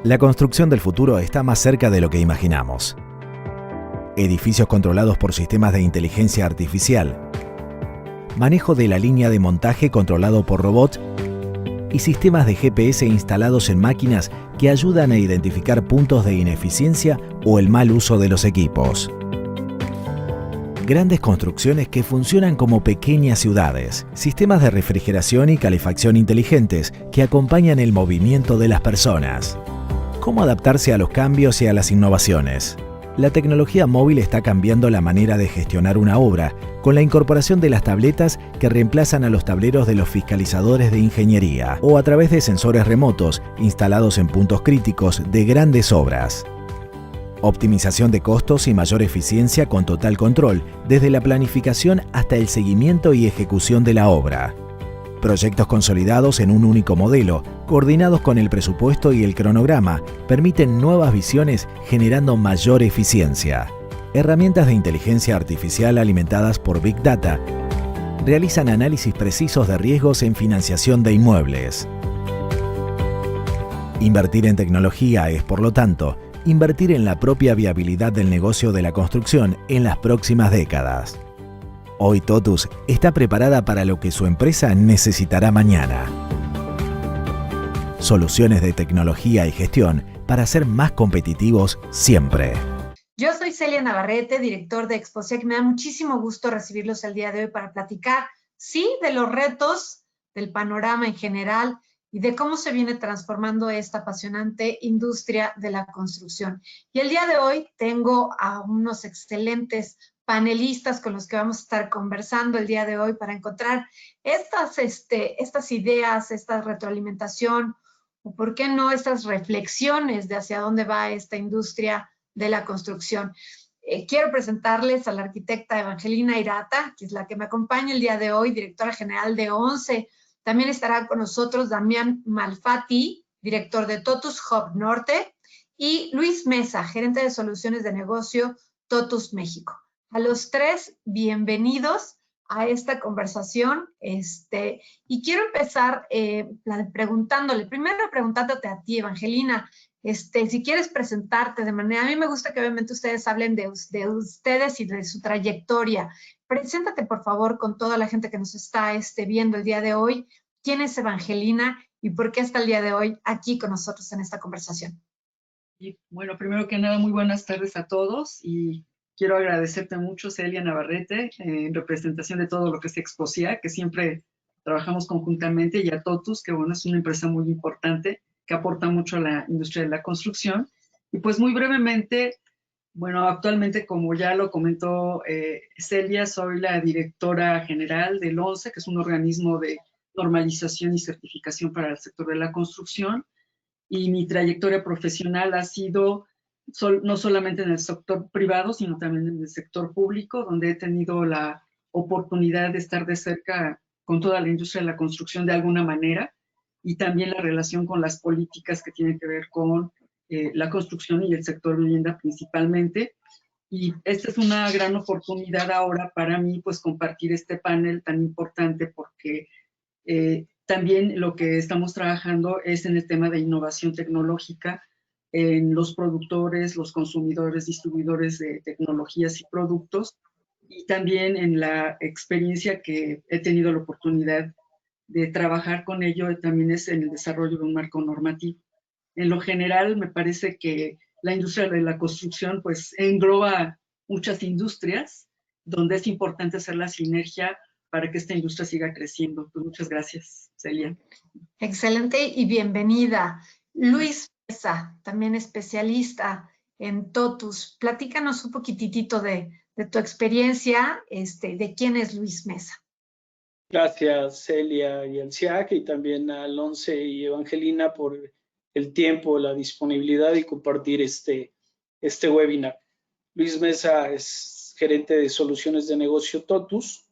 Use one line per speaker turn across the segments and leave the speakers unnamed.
La construcción del futuro está más cerca de lo que imaginamos. Edificios controlados por sistemas de inteligencia artificial, manejo de la línea de montaje controlado por robots y sistemas de GPS instalados en máquinas que ayudan a identificar puntos de ineficiencia o el mal uso de los equipos. Grandes construcciones que funcionan como pequeñas ciudades, sistemas de refrigeración y calefacción inteligentes que acompañan el movimiento de las personas. ¿Cómo adaptarse a los cambios y a las innovaciones? La tecnología móvil está cambiando la manera de gestionar una obra, con la incorporación de las tabletas que reemplazan a los tableros de los fiscalizadores de ingeniería, o a través de sensores remotos instalados en puntos críticos de grandes obras. Optimización de costos y mayor eficiencia con total control, desde la planificación hasta el seguimiento y ejecución de la obra. Proyectos consolidados en un único modelo, coordinados con el presupuesto y el cronograma, permiten nuevas visiones generando mayor eficiencia. Herramientas de inteligencia artificial alimentadas por Big Data realizan análisis precisos de riesgos en financiación de inmuebles. Invertir en tecnología es, por lo tanto, invertir en la propia viabilidad del negocio de la construcción en las próximas décadas. Hoy TOTUS está preparada para lo que su empresa necesitará mañana. Soluciones de tecnología y gestión para ser más competitivos siempre.
Yo soy Celia Navarrete, director de Exposec. Me da muchísimo gusto recibirlos el día de hoy para platicar, sí, de los retos, del panorama en general y de cómo se viene transformando esta apasionante industria de la construcción. Y el día de hoy tengo a unos excelentes panelistas con los que vamos a estar conversando el día de hoy para encontrar estas ideas, esta retroalimentación, o por qué no estas reflexiones de hacia dónde va esta industria de la construcción. Quiero presentarles a la arquitecta Evangelina Irata, que es la que me acompaña el día de hoy, directora general de ONCE. También estará con nosotros Damián Malfatti, director de TOTUS Hub Norte, y Luis Mesa, gerente de soluciones de negocio TOTUS México. A los tres, bienvenidos a esta conversación. Y quiero empezar preguntándote a ti, Evangelina, si quieres presentarte de manera, a mí me gusta que obviamente ustedes hablen de ustedes y de su trayectoria. Preséntate, por favor, con toda la gente que nos está viendo el día de hoy. ¿Quién es Evangelina y por qué está el día de hoy aquí con nosotros en esta conversación?
Y bueno, primero que nada, muy buenas tardes a todos y quiero agradecerte mucho, Celia Navarrete, en representación de todo lo que es Exposia, que siempre trabajamos conjuntamente, y a TOTUS, que bueno, es una empresa muy importante que aporta mucho a la industria de la construcción. Y pues muy brevemente, bueno, actualmente, como ya lo comentó Celia, soy la directora general del ONCE, que es un organismo de normalización y certificación para el sector de la construcción. Y mi trayectoria profesional ha sido no solamente en el sector privado, sino también en el sector público, donde he tenido la oportunidad de estar de cerca con toda la industria de la construcción de alguna manera, y también la relación con las políticas que tienen que ver con la construcción y el sector vivienda principalmente. Y esta es una gran oportunidad ahora para mí, pues compartir este panel tan importante, porque también lo que estamos trabajando es en el tema de innovación tecnológica en los productores, los consumidores, distribuidores de tecnologías y productos, y también en la experiencia que he tenido la oportunidad de trabajar con ello, también es en el desarrollo de un marco normativo. En lo general, me parece que la industria de la construcción pues engloba muchas industrias, donde es importante hacer la sinergia para que esta industria siga creciendo. Pues muchas gracias, Celia.
Excelente y bienvenida. Luis Mesa, también especialista en TOTUS. Platícanos un poquitito de tu experiencia, de quién es Luis Mesa.
Gracias, Celia y al CIAC, y también al ONCE y Evangelina por el tiempo, la disponibilidad y compartir este webinar. Luis Mesa es gerente de soluciones de negocio TOTUS.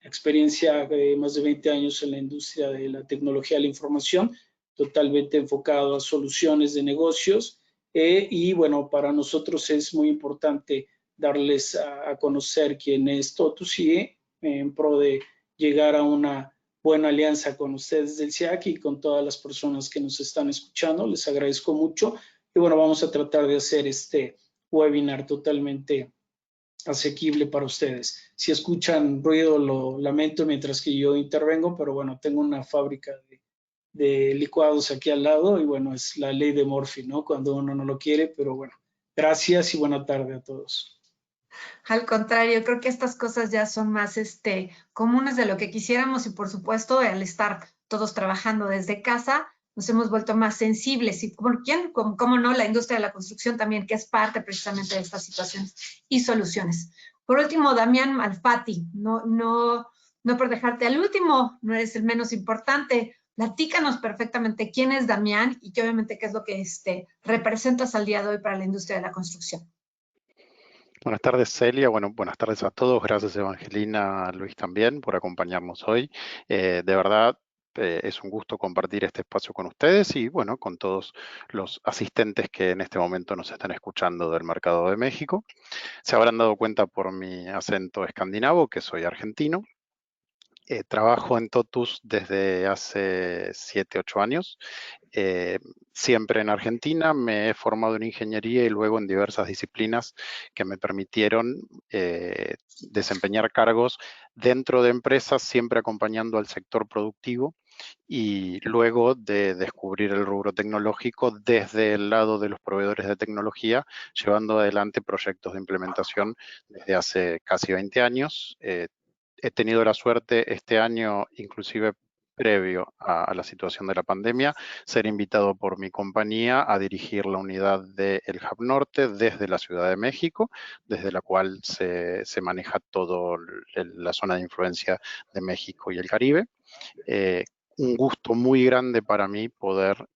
experiencia de más de 20 años en la industria de la tecnología de la información, totalmente enfocado a soluciones de negocios. Y bueno, para nosotros es muy importante darles a conocer quién es Totus y en pro de llegar a una buena alianza con ustedes del SIAC y con todas las personas que nos están escuchando. Les agradezco mucho. Y bueno, vamos a tratar de hacer este webinar totalmente asequible para ustedes. Si escuchan ruido, lo lamento mientras que yo intervengo, pero bueno, tengo una fábrica de licuados aquí al lado y bueno, es la ley de Murphy, ¿no? Cuando uno no lo quiere, pero bueno, gracias y buena tarde a todos.
Al contrario, creo que estas cosas ya son más comunes de lo que quisiéramos y por supuesto al estar todos trabajando desde casa nos hemos vuelto más sensibles y cómo no, la industria de la construcción también, que es parte precisamente de estas situaciones y soluciones. Por último, Damián Malfatti, no por dejarte al último, no eres el menos importante. Platícanos perfectamente quién es Damián y obviamente qué es lo que representas al día de hoy para la industria de la construcción.
Buenas tardes, Celia. Bueno, buenas tardes a todos. Gracias, Evangelina, Luis también, por acompañarnos hoy. De verdad, es un gusto compartir este espacio con ustedes y, bueno, con todos los asistentes que en este momento nos están escuchando del mercado de México. Se habrán dado cuenta por mi acento escandinavo, que soy argentino. Trabajo en Totus desde hace 7, 8 años. Siempre en Argentina, me he formado en ingeniería y luego en diversas disciplinas que me permitieron desempeñar cargos dentro de empresas, siempre acompañando al sector productivo y luego de descubrir el rubro tecnológico desde el lado de los proveedores de tecnología, llevando adelante proyectos de implementación desde hace casi 20 años. He tenido la suerte este año, inclusive previo a la situación de la pandemia, ser invitado por mi compañía a dirigir la unidad del Hub Norte desde la Ciudad de México, desde la cual se maneja toda la zona de influencia de México y el Caribe. Un gusto muy grande para mí poder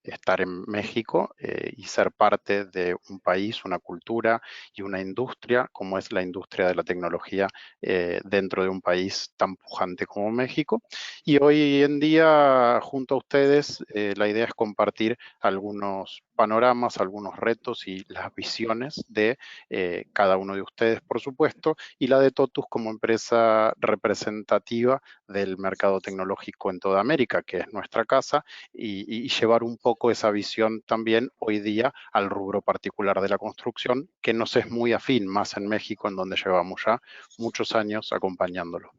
estar en México y ser parte de un país, una cultura y una industria como es la industria de la tecnología dentro de un país tan pujante como México. Y hoy en día, junto a ustedes, la idea es compartir algunos panoramas, algunos retos y las visiones de cada uno de ustedes, por supuesto, y la de Totus como empresa representativa del mercado tecnológico en toda América, que es nuestra casa, y llevar un poco esa visión también hoy día al rubro particular de la construcción, que nos es muy afín, más en México, en donde llevamos ya muchos años acompañándolo.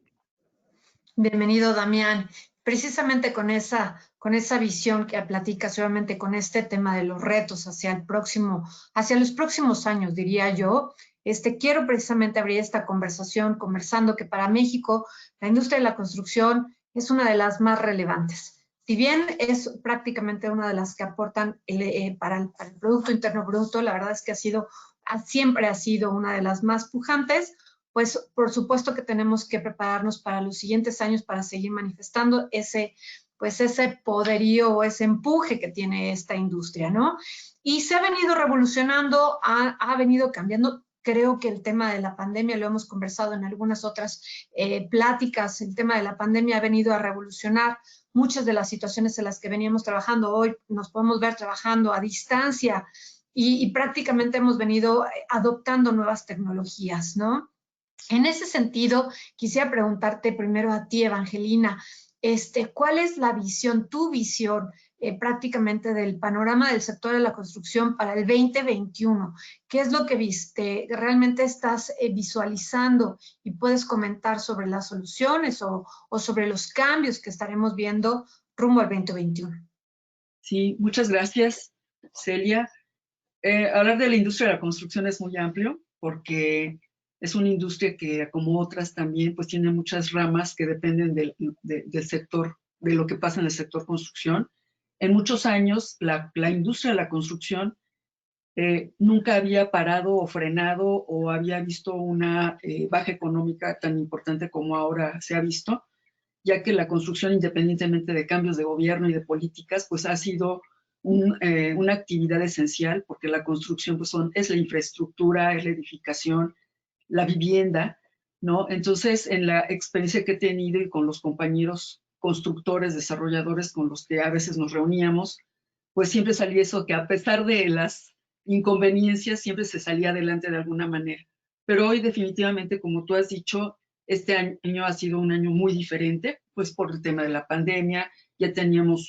Bienvenido, Damián. Precisamente con esa visión que platicas, obviamente con este tema de los retos hacia los próximos años, diría yo, quiero precisamente abrir esta conversación conversando que para México la industria de la construcción es una de las más relevantes. Si bien es prácticamente una de las que aportan para el Producto Interno Bruto, la verdad es que siempre ha sido una de las más pujantes. Pues por supuesto que tenemos que prepararnos para los siguientes años para seguir manifestando ese poderío o ese empuje que tiene esta industria, ¿no? Y se ha venido revolucionando, ha venido cambiando. Creo que el tema de la pandemia, lo hemos conversado en algunas otras pláticas, el tema de la pandemia ha venido a revolucionar muchas de las situaciones en las que veníamos trabajando. Hoy nos podemos ver trabajando a distancia y prácticamente hemos venido adoptando nuevas tecnologías, ¿no? En ese sentido, quisiera preguntarte primero a ti, Evangelina, ¿cuál es la visión, tu visión prácticamente del panorama del sector de la construcción para el 2021? ¿Qué es lo que realmente estás visualizando y puedes comentar sobre las soluciones o sobre los cambios que estaremos viendo rumbo al 2021?
Sí, muchas gracias, Celia. Hablar de la industria de la construcción es muy amplio porque es una industria que, como otras también, pues tiene muchas ramas que dependen del sector, de lo que pasa en el sector construcción. En muchos años, la industria de la construcción nunca había parado o frenado o había visto una baja económica tan importante como ahora se ha visto, ya que la construcción, independientemente de cambios de gobierno y de políticas, pues ha sido una actividad esencial, porque la construcción pues es la infraestructura, es la edificación, la vivienda, ¿no? Entonces, en la experiencia que he tenido y con los compañeros constructores, desarrolladores con los que a veces nos reuníamos, pues siempre salía eso, que a pesar de las inconveniencias, siempre se salía adelante de alguna manera. Pero hoy definitivamente, como tú has dicho, este año ha sido un año muy diferente, pues por el tema de la pandemia, ya teníamos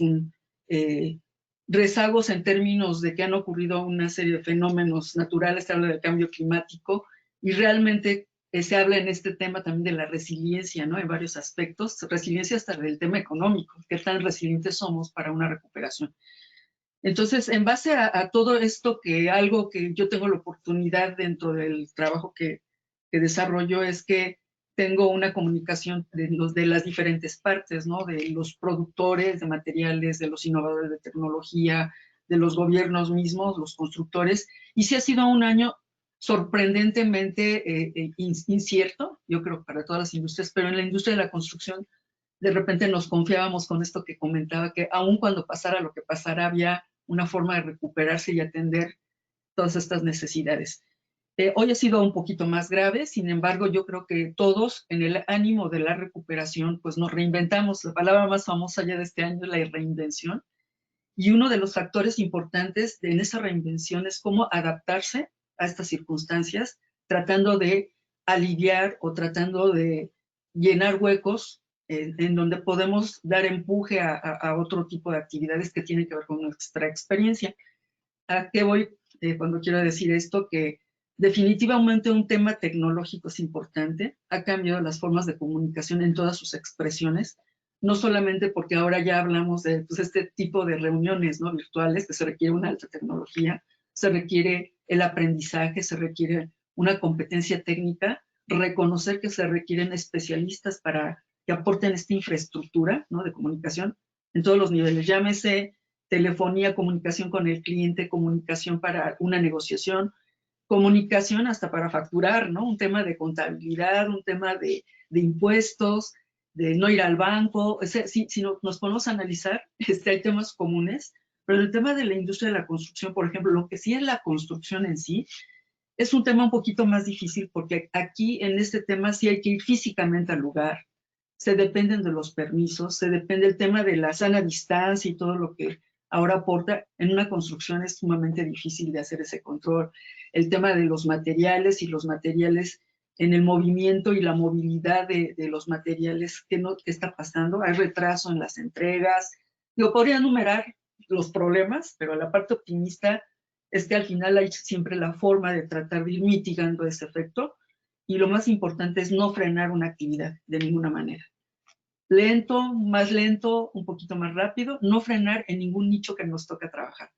rezagos en términos de que han ocurrido una serie de fenómenos naturales, se habla del cambio climático, y realmente se habla en este tema también de la resiliencia, ¿no? En varios aspectos, resiliencia hasta del tema económico, qué tan resilientes somos para una recuperación. Entonces, en base a todo esto, que algo que yo tengo la oportunidad dentro del trabajo que desarrollo es que tengo una comunicación de las diferentes partes, ¿no? De los productores de materiales, de los innovadores de tecnología, de los gobiernos mismos, los constructores, y sí ha sido un año sorprendentemente incierto, yo creo, para todas las industrias, pero en la industria de la construcción de repente nos confiábamos con esto que comentaba, que aun cuando pasara lo que pasara, había una forma de recuperarse y atender todas estas necesidades. Hoy ha sido un poquito más grave, sin embargo, yo creo que todos, en el ánimo de la recuperación, pues nos reinventamos. La palabra más famosa ya de este año es la reinvención. Y uno de los factores importantes en esa reinvención es cómo adaptarse a estas circunstancias, tratando de aliviar o tratando de llenar huecos en donde podemos dar empuje a otro tipo de actividades que tienen que ver con nuestra experiencia. ¿A qué voy cuando quiero decir esto? Que definitivamente un tema tecnológico es importante, ha cambiado las formas de comunicación en todas sus expresiones, no solamente porque ahora ya hablamos de pues, este tipo de reuniones, ¿no? Virtuales, que se requiere una alta tecnología, se requiere el aprendizaje, se requiere una competencia técnica, reconocer que se requieren especialistas para que aporten esta infraestructura, ¿no? De comunicación en todos los niveles, llámese telefonía, comunicación con el cliente, comunicación para una negociación, comunicación hasta para facturar, ¿no? Un tema de contabilidad, un tema de impuestos, de no ir al banco. Si nos ponemos a analizar, hay temas comunes, pero el tema de la industria de la construcción, por ejemplo, lo que sí es la construcción en sí, es un tema un poquito más difícil porque aquí en este tema sí hay que ir físicamente al lugar, se dependen de los permisos, se depende del tema de la sana distancia y todo lo que ahora aporta. En una construcción es sumamente difícil de hacer ese control. El tema de los materiales y los materiales en el movimiento y la movilidad de los materiales, ¿qué está pasando? Hay retraso en las entregas. Yo podría enumerar los problemas, pero la parte optimista es que al final hay siempre la forma de tratar de ir mitigando ese efecto, y lo más importante es no frenar una actividad de ninguna manera. Lento, un poquito más rápido, no frenar en ningún nicho que nos toca trabajar.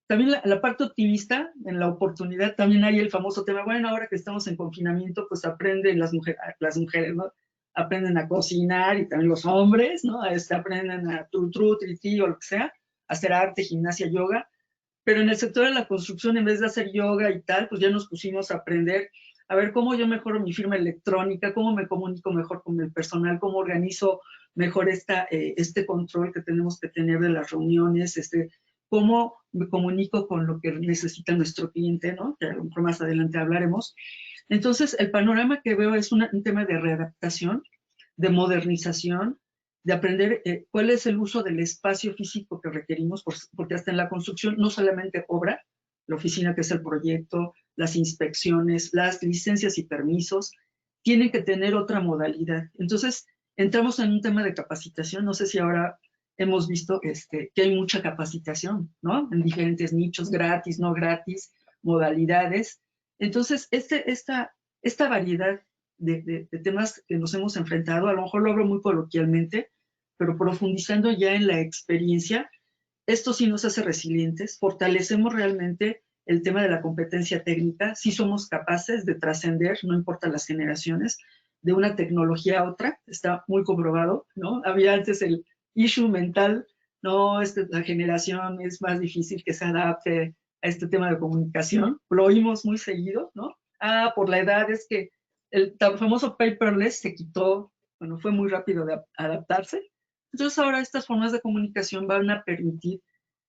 También la parte optimista, en la oportunidad, también hay el famoso tema, bueno, ahora que estamos en confinamiento, pues aprenden las mujeres, ¿no? Aprenden a cocinar, y también los hombres, ¿no? Aprenden a tri, o lo que sea, a hacer arte, gimnasia, yoga. Pero en el sector de la construcción, en vez de hacer yoga y tal, pues ya nos pusimos a aprender a ver cómo yo mejoro mi firma electrónica, cómo me comunico mejor con el personal, cómo organizo mejor este control que tenemos que tener de las reuniones, cómo me comunico con lo que necesita nuestro cliente, ¿no? Que a lo mejor más adelante hablaremos. Entonces, el panorama que veo es un tema de readaptación, de modernización, de aprender cuál es el uso del espacio físico que requerimos, porque hasta en la construcción no solamente obra, la oficina que es el proyecto, las inspecciones, las licencias y permisos, tienen que tener otra modalidad. Entonces, entramos en un tema de capacitación. No sé si ahora hemos visto que hay mucha capacitación, ¿no? En diferentes nichos, gratis, no gratis, modalidades. Entonces, esta variedad de temas que nos hemos enfrentado, a lo mejor lo hablo muy coloquialmente, pero profundizando ya en la experiencia, esto sí nos hace resilientes, fortalecemos realmente el tema de la competencia técnica, sí somos capaces de trascender, no importa las generaciones, de una tecnología a otra, está muy comprobado, ¿no? Había antes el issue mental, no, la generación es más difícil que se adapte a este tema de comunicación, lo oímos muy seguido, ¿no? Por la edad, es que el famoso paperless se quitó, bueno, fue muy rápido de adaptarse. Entonces ahora estas formas de comunicación van a permitir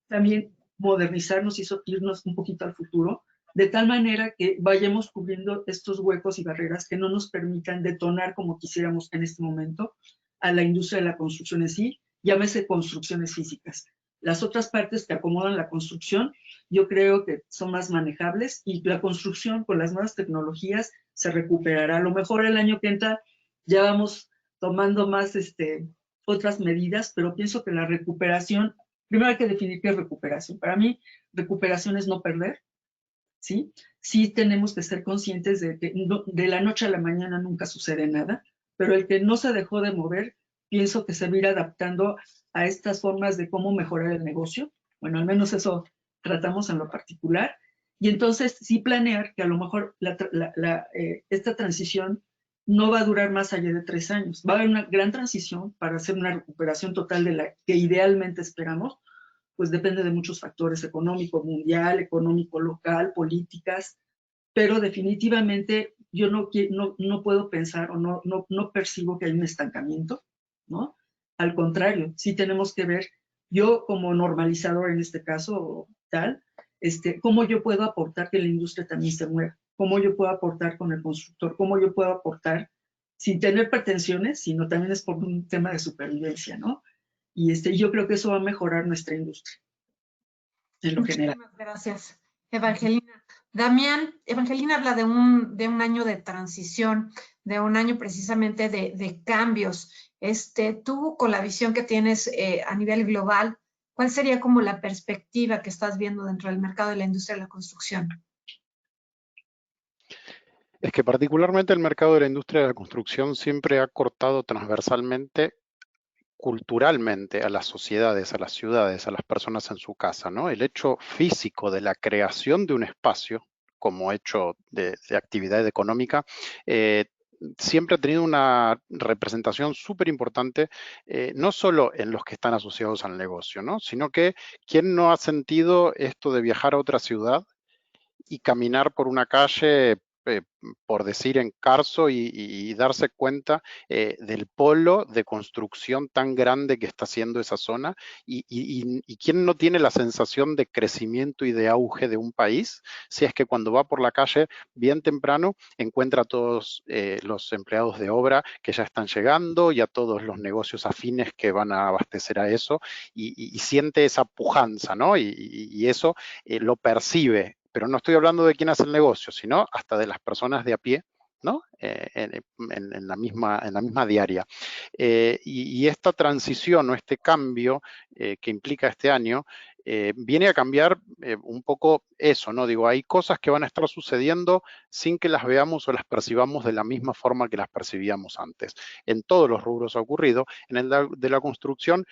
también modernizarnos y irnos un poquito al futuro, de tal manera que vayamos cubriendo estos huecos y barreras que no nos permitan detonar como quisiéramos en este momento a la industria de la construcción en sí, llámese construcciones físicas. Las otras partes que acomodan la construcción, yo creo que son más manejables y la construcción con las nuevas tecnologías se recuperará. A lo mejor el año que entra ya vamos tomando más otras medidas, pero pienso que la recuperación, primero hay que definir qué es recuperación. Para mí, recuperación es no perder, ¿sí? Sí tenemos que ser conscientes de que no, de la noche a la mañana nunca sucede nada, pero el que no se dejó de mover, pienso que se va a ir adaptando a estas formas de cómo mejorar el negocio. Bueno, al menos eso tratamos en lo particular. Y entonces sí planear que a lo mejor esta transición no va a durar más allá de 3 años. Va a haber una gran transición para hacer una recuperación total de la que idealmente esperamos, pues depende de muchos factores, económico mundial, económico local, políticas, pero definitivamente yo no puedo pensar o no percibo que hay un estancamiento, ¿no? Al contrario, sí tenemos que ver, yo como normalizador en este caso, tal, cómo yo puedo aportar que la industria también se mueva, cómo yo puedo aportar con el constructor, cómo yo puedo aportar sin tener pretensiones, sino también es por un tema de supervivencia, ¿no? Y yo creo que eso va a mejorar nuestra industria en lo general.
Muchísimas gracias, Evangelina. Damián, Evangelina habla de un año de transición, de un año precisamente de cambios. Tú, con la visión que tienes a nivel global, ¿cuál sería como la perspectiva que estás viendo dentro del mercado de la industria de la construcción?
Es que particularmente el mercado de la industria de la construcción siempre ha cortado transversalmente, culturalmente, a las sociedades, a las ciudades, a las personas en su casa, ¿no? El hecho físico de la creación de un espacio como hecho de actividad económica, siempre ha tenido una representación súper importante, no solo en los que están asociados al negocio, ¿no? Sino que ¿quién no ha sentido esto de viajar a otra ciudad y caminar por una calle, por decir en Carso, y darse cuenta del polo de construcción tan grande que está haciendo esa zona? Y quién no tiene la sensación de crecimiento y de auge de un país, si es que cuando va por la calle bien temprano encuentra a todos los empleados de obra que ya están llegando y a todos los negocios afines que van a abastecer a eso, y siente esa pujanza, ¿no? Y eso lo percibe, pero no estoy hablando de quién hace el negocio, sino hasta de las personas de a pie, ¿no? En la misma diaria. Y esta transición o este cambio que implica este año viene a cambiar un poco eso, ¿no? Digo, hay cosas que van a estar sucediendo sin que las veamos o las percibamos de la misma forma que las percibíamos antes. En todos los rubros ha ocurrido. En el de la construcción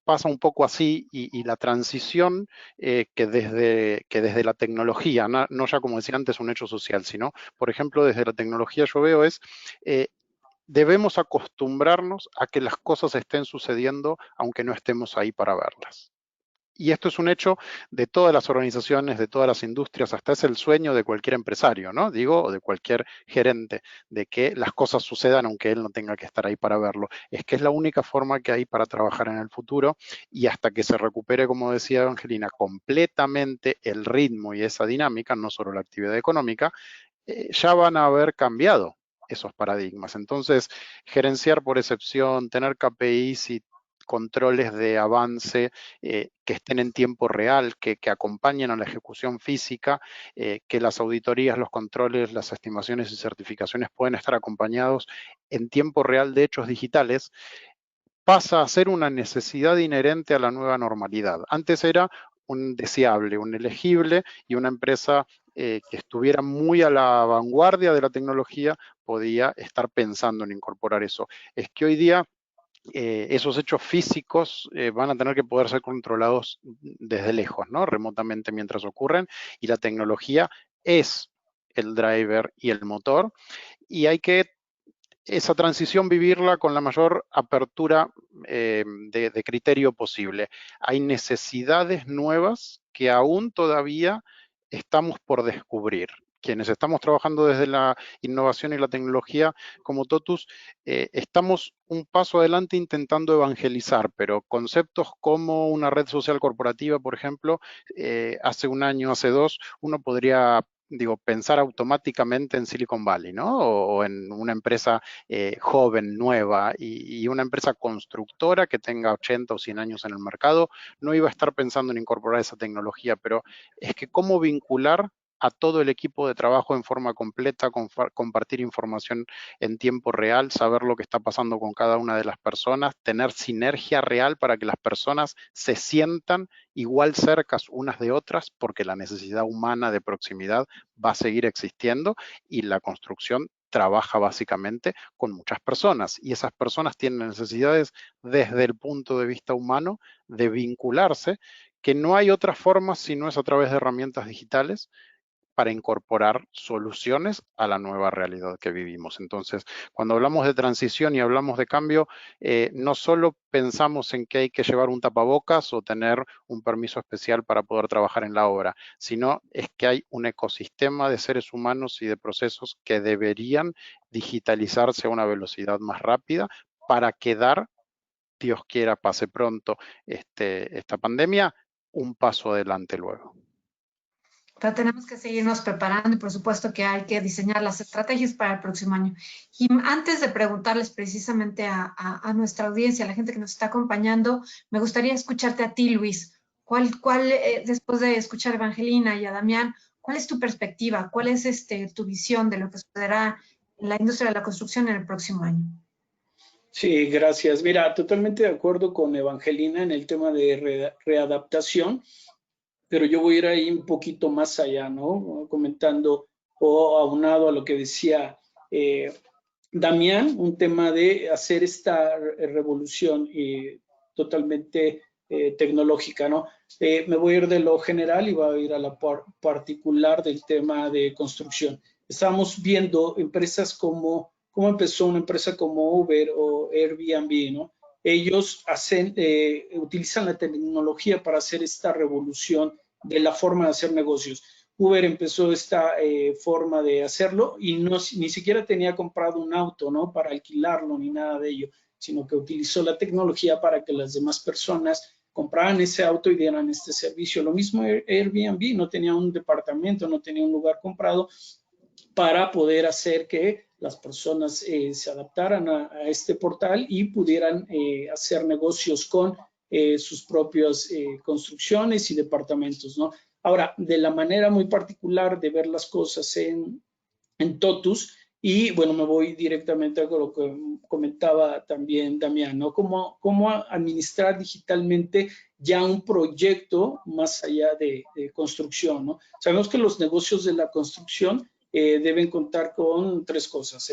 pasa un poco así, y la transición que desde la tecnología, no ya como decía antes un hecho social, sino, por ejemplo, desde la tecnología yo veo es, debemos acostumbrarnos a que las cosas estén sucediendo aunque no estemos ahí para verlas. Y esto es un hecho de todas las organizaciones, de todas las industrias, hasta es el sueño de cualquier empresario, ¿no? Digo, o de cualquier gerente, de que las cosas sucedan aunque él no tenga que estar ahí para verlo. Es que es la única forma que hay para trabajar en el futuro, y hasta que se recupere, como decía Evangelina, completamente el ritmo y esa dinámica, no solo la actividad económica, ya van a haber cambiado esos paradigmas. Entonces, gerenciar por excepción, tener KPIs y controles de avance que estén en tiempo real, que acompañen a la ejecución física, que las auditorías, los controles, las estimaciones y certificaciones pueden estar acompañados en tiempo real de hechos digitales, pasa a ser una necesidad inherente a la nueva normalidad. Antes era un deseable, un elegible, y una empresa que estuviera muy a la vanguardia de la tecnología podía estar pensando en incorporar eso. Es que hoy día esos hechos físicos van a tener que poder ser controlados desde lejos, ¿no? Remotamente mientras ocurren, y la tecnología es el driver y el motor, y hay que esa transición vivirla con la mayor apertura de criterio posible. Hay necesidades nuevas que aún todavía estamos por descubrir. quienes estamos trabajando desde la innovación y la tecnología como Totus, estamos un paso adelante intentando evangelizar, pero conceptos como una red social corporativa, por ejemplo, hace un año, hace dos, uno podría pensar automáticamente en Silicon Valley, ¿no? O en una empresa joven, nueva, y una empresa constructora que tenga 80 o 100 años en el mercado, no iba a estar pensando en incorporar esa tecnología, pero es que cómo vincular a todo el equipo de trabajo en forma completa, compartir información en tiempo real, saber lo que está pasando con cada una de las personas, tener sinergia real para que las personas se sientan igual cercas unas de otras, porque la necesidad humana de proximidad va a seguir existiendo y la construcción trabaja básicamente con muchas personas y esas personas tienen necesidades desde el punto de vista humano de vincularse, que no hay otra forma si no es a través de herramientas digitales para incorporar soluciones a la nueva realidad que vivimos. Entonces, cuando hablamos de transición y hablamos de cambio, no solo pensamos en que hay que llevar un tapabocas o tener un permiso especial para poder trabajar en la obra, sino es que hay un ecosistema de seres humanos y de procesos que deberían digitalizarse a una velocidad más rápida para quedar, Dios quiera, pase pronto esta pandemia, un paso adelante luego.
Pero tenemos que seguirnos preparando y por supuesto que hay que diseñar las estrategias para el próximo año. Y antes de preguntarles precisamente a nuestra audiencia, a la gente que nos está acompañando, me gustaría escucharte a ti, Luis. Después de escuchar a Evangelina y a Damián, ¿cuál es tu perspectiva? ¿Cuál es tu visión de lo que sucederá en la industria de la construcción en el próximo año?
Sí, gracias. Mira, totalmente de acuerdo con Evangelina en el tema de readaptación, pero yo voy a ir ahí un poquito más allá, ¿no? Comentando o aunado a lo que decía Damián, un tema de hacer esta revolución totalmente tecnológica, ¿no? Me voy a ir de lo general y voy a ir a la particular del tema de construcción. Estamos viendo empresas como, ¿cómo empezó una empresa como Uber o Airbnb, ¿no? Ellos utilizan la tecnología para hacer esta revolución de la forma de hacer negocios. Uber empezó esta forma de hacerlo y ni siquiera tenía comprado un auto, ¿no? Para alquilarlo ni nada de ello, sino que utilizó la tecnología para que las demás personas compraran ese auto y dieran este servicio. Lo mismo Airbnb, no tenía un departamento, no tenía un lugar comprado para poder hacer que las personas se adaptaran a este portal y pudieran hacer negocios con sus propias construcciones y departamentos, ¿no? Ahora, de la manera muy particular de ver las cosas en Totus, y bueno, me voy directamente a lo que comentaba también Damián, ¿no? Cómo administrar digitalmente ya un proyecto más allá de construcción, ¿no? Sabemos que los negocios de la construcción deben contar con tres cosas: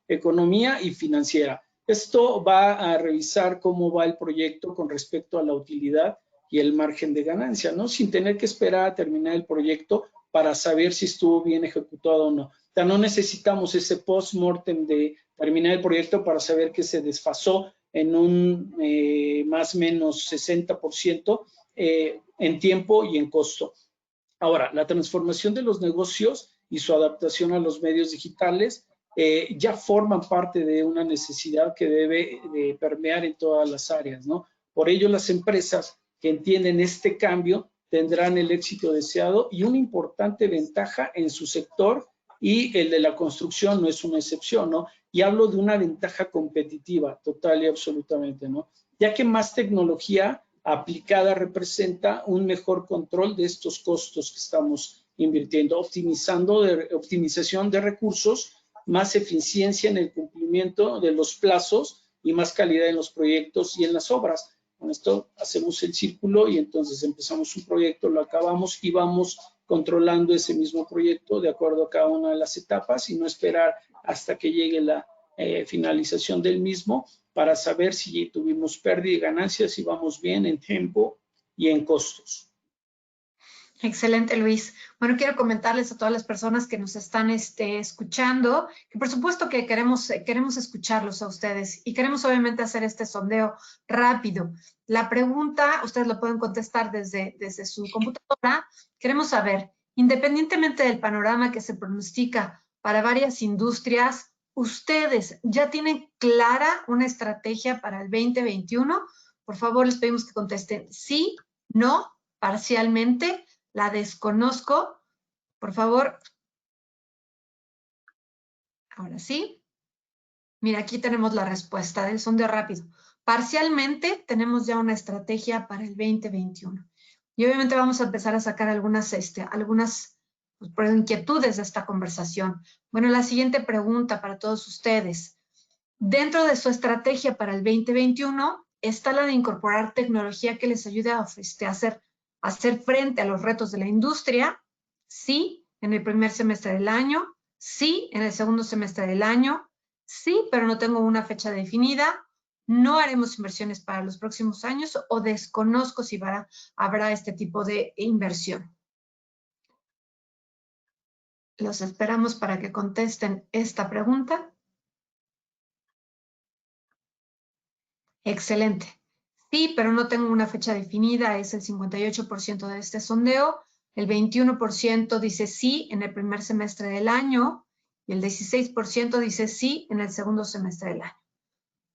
economía y financiera. Esto va a revisar cómo va el proyecto con respecto a la utilidad y el margen de ganancia, ¿no? Sin tener que esperar a terminar el proyecto para saber si estuvo bien ejecutado o no. O sea, no necesitamos ese post-mortem de terminar el proyecto para saber que se desfasó en un más o menos 60% en tiempo y en costo. Ahora, la transformación de los negocios y su adaptación a los medios digitales ya forman parte de una necesidad que debe de permear en todas las áreas, ¿no? Por ello, las empresas que entienden este cambio tendrán el éxito deseado y una importante ventaja en su sector, y el de la construcción no es una excepción, ¿no? Y hablo de una ventaja competitiva, total y absolutamente, ¿no? Ya que más tecnología aplicada representa un mejor control de estos costos que estamos invirtiendo, optimización de recursos, más eficiencia en el cumplimiento de los plazos y más calidad en los proyectos y en las obras. Con esto hacemos el círculo y entonces empezamos un proyecto, lo acabamos y vamos controlando ese mismo proyecto de acuerdo a cada una de las etapas y no esperar hasta que llegue la finalización del mismo para saber si tuvimos pérdida y ganancias, si vamos bien en tiempo y en costos.
Excelente, Luis. Bueno, quiero comentarles a todas las personas que nos están escuchando, que por supuesto que queremos escucharlos a ustedes y queremos obviamente hacer este sondeo rápido. La pregunta, ustedes lo pueden contestar desde su computadora. Queremos saber, independientemente del panorama que se pronostica para varias industrias, ¿ustedes ya tienen clara una estrategia para el 2021? Por favor, les pedimos que contesten sí, no, parcialmente. La desconozco. Por favor. Ahora sí. Mira, aquí tenemos la respuesta del sondeo rápido. Parcialmente tenemos ya una estrategia para el 2021. Y obviamente vamos a empezar a sacar algunas inquietudes de esta conversación. Bueno, la siguiente pregunta para todos ustedes. Dentro de su estrategia para el 2021 está la de incorporar tecnología que les ayude a hacer frente a los retos de la industria. Sí, en el primer semestre del año. Sí, en el segundo semestre del año. Sí, pero no tengo una fecha definida. No haremos inversiones para los próximos años o desconozco si habrá este tipo de inversión. Los esperamos para que contesten esta pregunta. Excelente. Sí, pero no tengo una fecha definida, es el 58% de este sondeo. El 21% dice sí en el primer semestre del año y el 16% dice sí en el segundo semestre del año.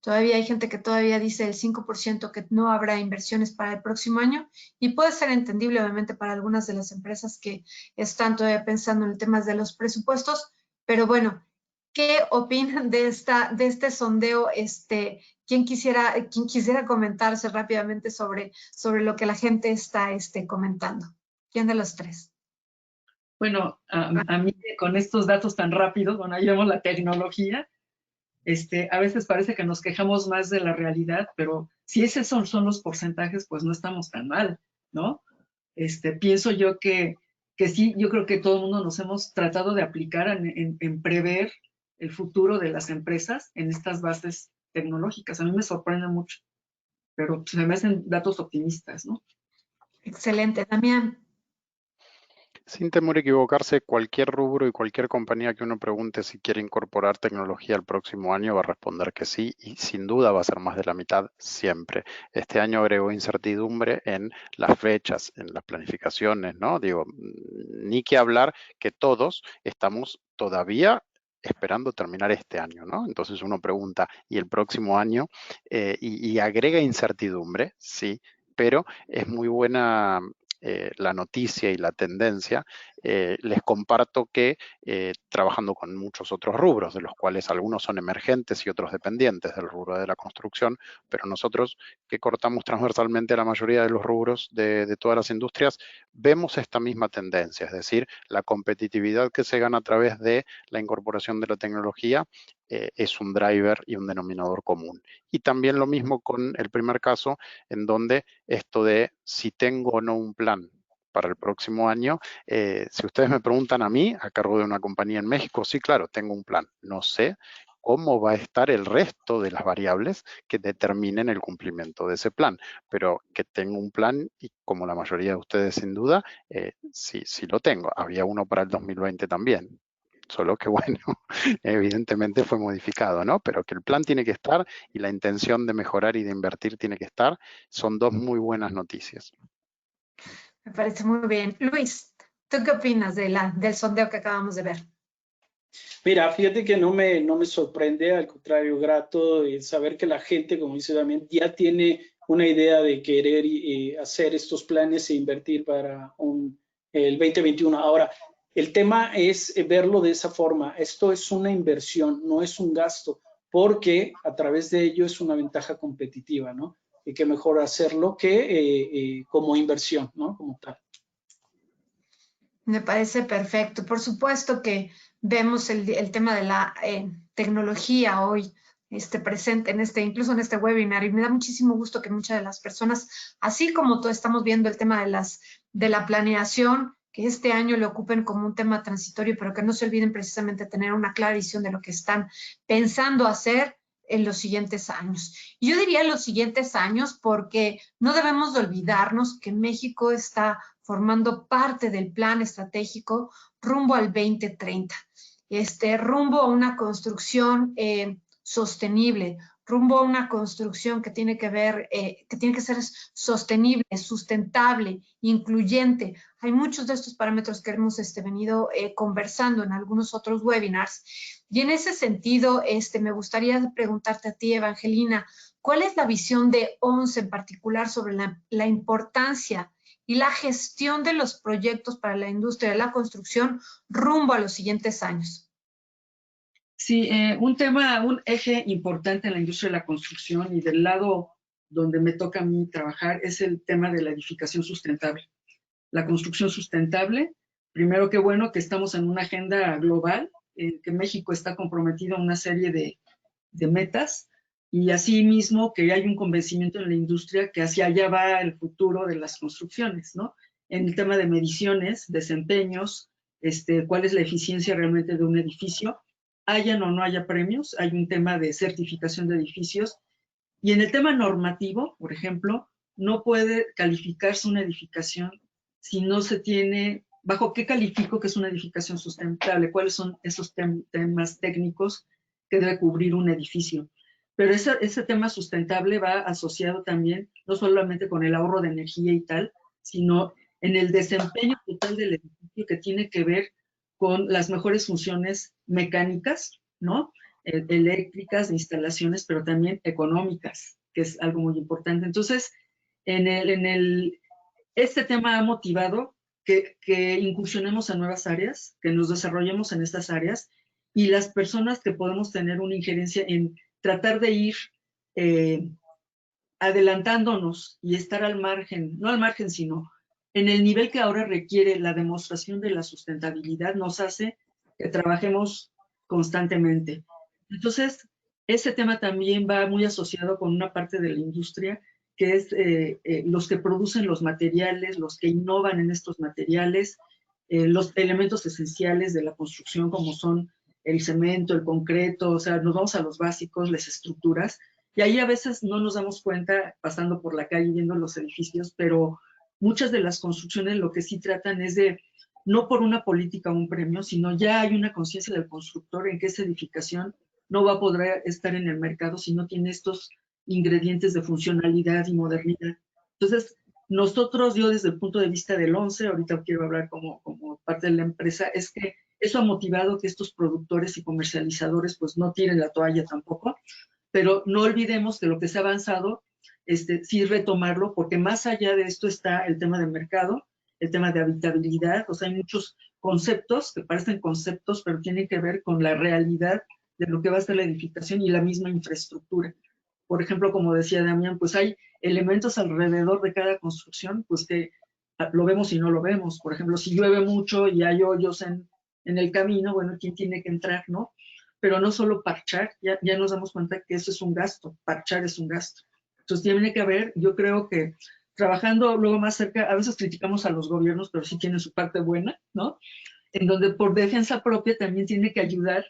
Todavía hay gente que todavía dice el 5% que no habrá inversiones para el próximo año y puede ser entendible obviamente para algunas de las empresas que están todavía pensando en el tema de los presupuestos, pero bueno, ¿qué opinan de este sondeo? ¿Quién quisiera comentarse rápidamente sobre lo que la gente está comentando? ¿Quién de los tres?
Bueno, a mí con estos datos tan rápidos, bueno, ahí vemos la tecnología, a veces parece que nos quejamos más de la realidad, pero si esos son los porcentajes, pues no estamos tan mal, ¿no? Pienso yo que sí, yo creo que todo el mundo nos hemos tratado de aplicar en prever el futuro de las empresas en estas bases tecnológicas. A mí me sorprende mucho, pero se me hacen datos optimistas, ¿no?
Excelente, Damián.
Sin temor a equivocarse, cualquier rubro y cualquier compañía que uno pregunte si quiere incorporar tecnología el próximo año va a responder que sí y sin duda va a ser más de la mitad siempre. Este año agregó incertidumbre en las fechas, en las planificaciones, ¿no? Digo, ni que hablar que todos estamos todavía esperando terminar este año, ¿no? Entonces uno pregunta, ¿y el próximo año? Y agrega incertidumbre, sí, pero es muy buena la noticia y la tendencia. Les comparto que trabajando con muchos otros rubros, de los cuales algunos son emergentes y otros dependientes del rubro de la construcción, pero nosotros que cortamos transversalmente la mayoría de los rubros de todas las industrias, vemos esta misma tendencia, es decir, la competitividad que se gana a través de la incorporación de la tecnología es un driver y un denominador común. Y también lo mismo con el primer caso, en donde esto de si tengo o no un plan para el próximo año, si ustedes me preguntan a mí, a cargo de una compañía en México, sí, claro, tengo un plan. No sé cómo va a estar el resto de las variables que determinen el cumplimiento de ese plan, pero que tengo un plan y como la mayoría de ustedes sin duda, sí lo tengo. Había uno para el 2020 también. Solo que bueno, evidentemente fue modificado, ¿no? Pero que el plan tiene que estar y la intención de mejorar y de invertir tiene que estar, son dos muy buenas noticias.
Me parece muy bien. Luis, ¿tú qué opinas del sondeo que acabamos de ver?
Mira, fíjate que no me sorprende, al contrario, grato saber que la gente, como dice Damián, ya tiene una idea de querer hacer estos planes e invertir para el 2021. Ahora, el tema es verlo de esa forma. Esto es una inversión, no es un gasto, porque a través de ello es una ventaja competitiva, ¿no? Y que mejor hacerlo que como inversión, ¿no? Como tal.
Me parece perfecto. Por supuesto que vemos el tema de la tecnología hoy presente incluso en este webinar, y me da muchísimo gusto que muchas de las personas, así como tú, estamos viendo el tema de la planeación, que este año lo ocupen como un tema transitorio, pero que no se olviden precisamente tener una clara visión de lo que están pensando hacer en los siguientes años. Yo diría en los siguientes años porque no debemos de olvidarnos que México está formando parte del plan estratégico rumbo al 2030. Rumbo a una construcción sostenible, rumbo a una construcción que tiene que ver, que tiene que ser sostenible, sustentable, incluyente. Hay muchos de estos parámetros que hemos venido conversando en algunos otros webinars. Y en ese sentido, me gustaría preguntarte a ti, Evangelina, ¿cuál es la visión de ONCE en particular sobre la importancia y la gestión de los proyectos para la industria de la construcción rumbo a los siguientes años?
Sí, un eje importante en la industria de la construcción y del lado donde me toca a mí trabajar es el tema de la edificación sustentable. La construcción sustentable, primero qué bueno que estamos en una agenda global, que México está comprometido a una serie de metas y asimismo que hay un convencimiento en la industria que hacia allá va el futuro de las construcciones, ¿no? En el tema de mediciones, desempeños, cuál es la eficiencia realmente de un edificio, hayan o no haya premios, hay un tema de certificación de edificios. Y en el tema normativo, por ejemplo, no puede calificarse una edificación si no se tiene, ¿bajo qué califico que es una edificación sustentable? ¿Cuáles son esos temas técnicos que debe cubrir un edificio? Pero ese tema sustentable va asociado también, no solamente con el ahorro de energía y tal, sino en el desempeño total del edificio que tiene que ver con las mejores funciones mecánicas, ¿no? Eléctricas, de instalaciones, pero también económicas, que es algo muy importante. Entonces, este tema ha motivado que incursionemos en nuevas áreas, que nos desarrollemos en estas áreas, y las personas que podemos tener una injerencia en tratar de ir adelantándonos y estar al margen, no al margen, sino en el nivel que ahora requiere la demostración de la sustentabilidad, nos hace que trabajemos constantemente. Entonces, ese tema también va muy asociado con una parte de la industria, que es los que producen los materiales, los que innovan en estos materiales, los elementos esenciales de la construcción, como son el cemento, el concreto, o sea, nos vamos a los básicos, las estructuras, y ahí a veces no nos damos cuenta pasando por la calle viendo los edificios, pero muchas de las construcciones lo que sí tratan es de, no por una política o un premio, sino ya hay una conciencia del constructor en que esa edificación no va a poder estar en el mercado si no tiene estos ingredientes de funcionalidad y modernidad. Entonces, nosotros, yo desde el punto de vista del ONCE, ahorita quiero hablar como parte de la empresa, es que eso ha motivado que estos productores y comercializadores pues no tiren la toalla tampoco, pero no olvidemos que lo que se ha avanzado, sí retomarlo, porque más allá de esto está el tema del mercado, el tema de habitabilidad, o sea, hay muchos conceptos que parecen conceptos, pero tienen que ver con la realidad de lo que va a ser la edificación y la misma infraestructura. Por ejemplo, como decía Damián, pues hay elementos alrededor de cada construcción, pues que lo vemos y no lo vemos. Por ejemplo, si llueve mucho y hay hoyos en el camino, bueno, ¿quién tiene que entrar, no? Pero no solo parchar, ya nos damos cuenta que eso es un gasto, parchar es un gasto. Entonces tiene que haber, yo creo que trabajando luego más cerca, a veces criticamos a los gobiernos, pero sí tienen su parte buena, ¿no? En donde por defensa propia también tiene que ayudar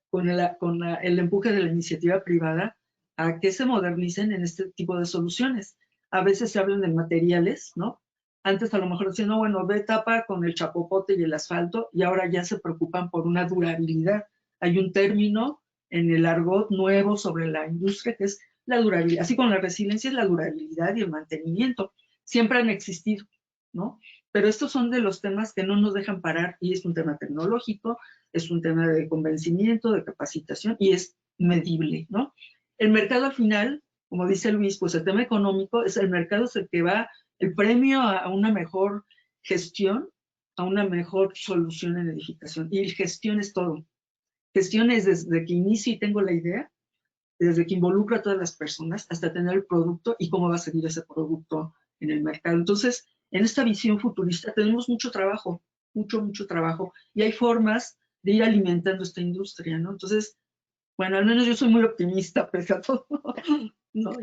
con el empuje de la iniciativa privada a que se modernicen en este tipo de soluciones. A veces se hablan de materiales, ¿no? Antes a lo mejor decían, no, bueno, ve tapa con el chapopote y el asfalto, y ahora ya se preocupan por una durabilidad. Hay un término en el argot nuevo sobre la industria que es la durabilidad. Así como la resiliencia es la durabilidad y el mantenimiento. Siempre han existido, ¿no? Pero estos son de los temas que no nos dejan parar, y es un tema tecnológico, es un tema de convencimiento, de capacitación, y es medible, ¿no? El mercado al final, como dice Luis, pues el tema económico es el mercado, es el que va, el premio a una mejor gestión, a una mejor solución en edificación. Y gestión es todo. Gestión es desde que inicio y tengo la idea, desde que involucro a todas las personas, hasta tener el producto y cómo va a seguir ese producto en el mercado. Entonces, en esta visión futurista tenemos mucho trabajo, mucho trabajo, y hay formas de ir alimentando esta industria, ¿no? Entonces, bueno, al menos yo soy muy optimista pese a todo, ¿no?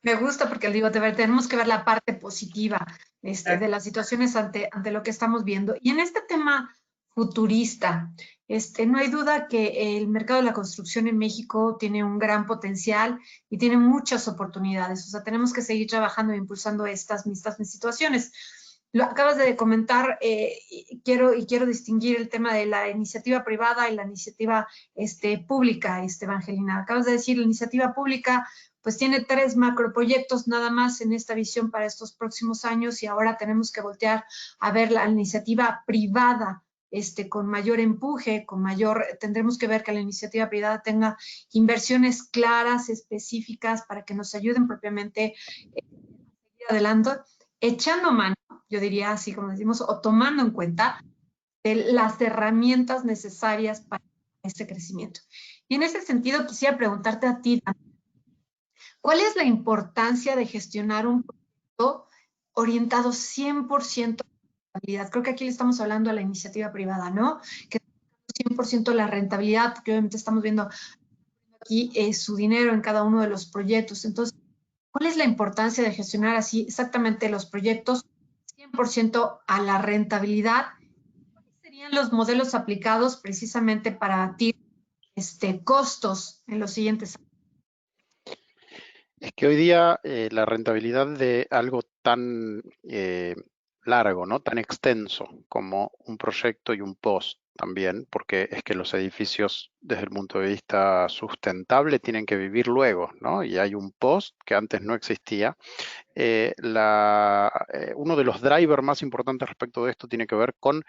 Me gusta porque digo, tenemos que ver la parte positiva de las situaciones ante lo que estamos viendo. Y en este tema futurista. No hay duda que el mercado de la construcción en México tiene un gran potencial y tiene muchas oportunidades. O sea, tenemos que seguir trabajando e impulsando estas mismas situaciones. Lo acabas de comentar, quiero distinguir el tema de la iniciativa privada y la iniciativa pública, Evangelina. Acabas de decir, la iniciativa pública pues tiene 3 macroproyectos nada más en esta visión para estos próximos años y ahora tenemos que voltear a ver la iniciativa privada con mayor empuje, tendremos que ver que la iniciativa privada tenga inversiones claras, específicas, para que nos ayuden propiamente a seguir adelante, echando mano, yo diría así como decimos, o tomando en cuenta de las herramientas necesarias para este crecimiento. Y en ese sentido quisiera preguntarte a ti, ¿cuál es la importancia de gestionar un proyecto orientado 100% a la rentabilidad? Creo que aquí le estamos hablando a la iniciativa privada, ¿no? Que 100% la rentabilidad, porque obviamente estamos viendo aquí su dinero en cada uno de los proyectos. Entonces, ¿cuál es la importancia de gestionar así exactamente los proyectos 100% a la rentabilidad? ¿Cuáles serían los modelos aplicados precisamente para batir costos en los siguientes años?
Es que hoy día la rentabilidad de algo tan largo, ¿no? Tan extenso como un proyecto y un post también, porque es que los edificios desde el punto de vista sustentable tienen que vivir luego, ¿no? Y hay un post que antes no existía. Uno de los drivers más importantes respecto de esto tiene que ver con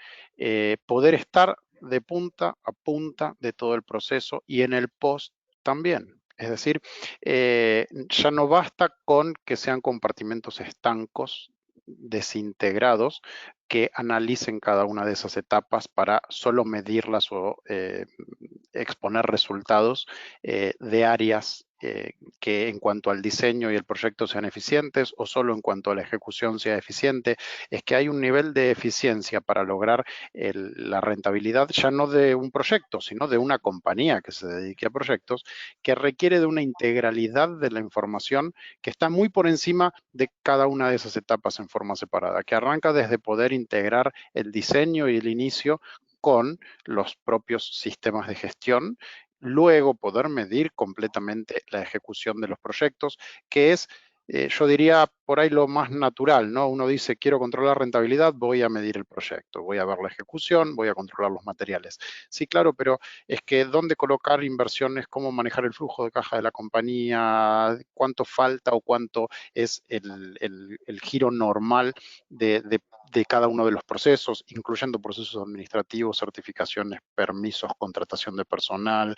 poder estar de punta a punta de todo el proceso y en el post también. Es decir, ya no basta con que sean compartimentos estancos, desintegrados, que analicen cada una de esas etapas para solo medirlas o exponer resultados de áreas que en cuanto al diseño y el proyecto sean eficientes o solo en cuanto a la ejecución sea eficiente. Es que hay un nivel de eficiencia para lograr la rentabilidad ya no de un proyecto, sino de una compañía que se dedique a proyectos, que requiere de una integralidad de la información que está muy por encima de cada una de esas etapas en forma separada, que arranca desde poder integrar el diseño y el inicio con los propios sistemas de gestión, luego poder medir completamente la ejecución de los proyectos, que es, yo diría, por ahí lo más natural, ¿no? Uno dice, quiero controlar rentabilidad, voy a medir el proyecto, voy a ver la ejecución, voy a controlar los materiales. Sí, claro, pero es que dónde colocar inversiones, cómo manejar el flujo de caja de la compañía, cuánto falta o cuánto es el giro normal de cada uno de los procesos, incluyendo procesos administrativos, certificaciones, permisos, contratación de personal,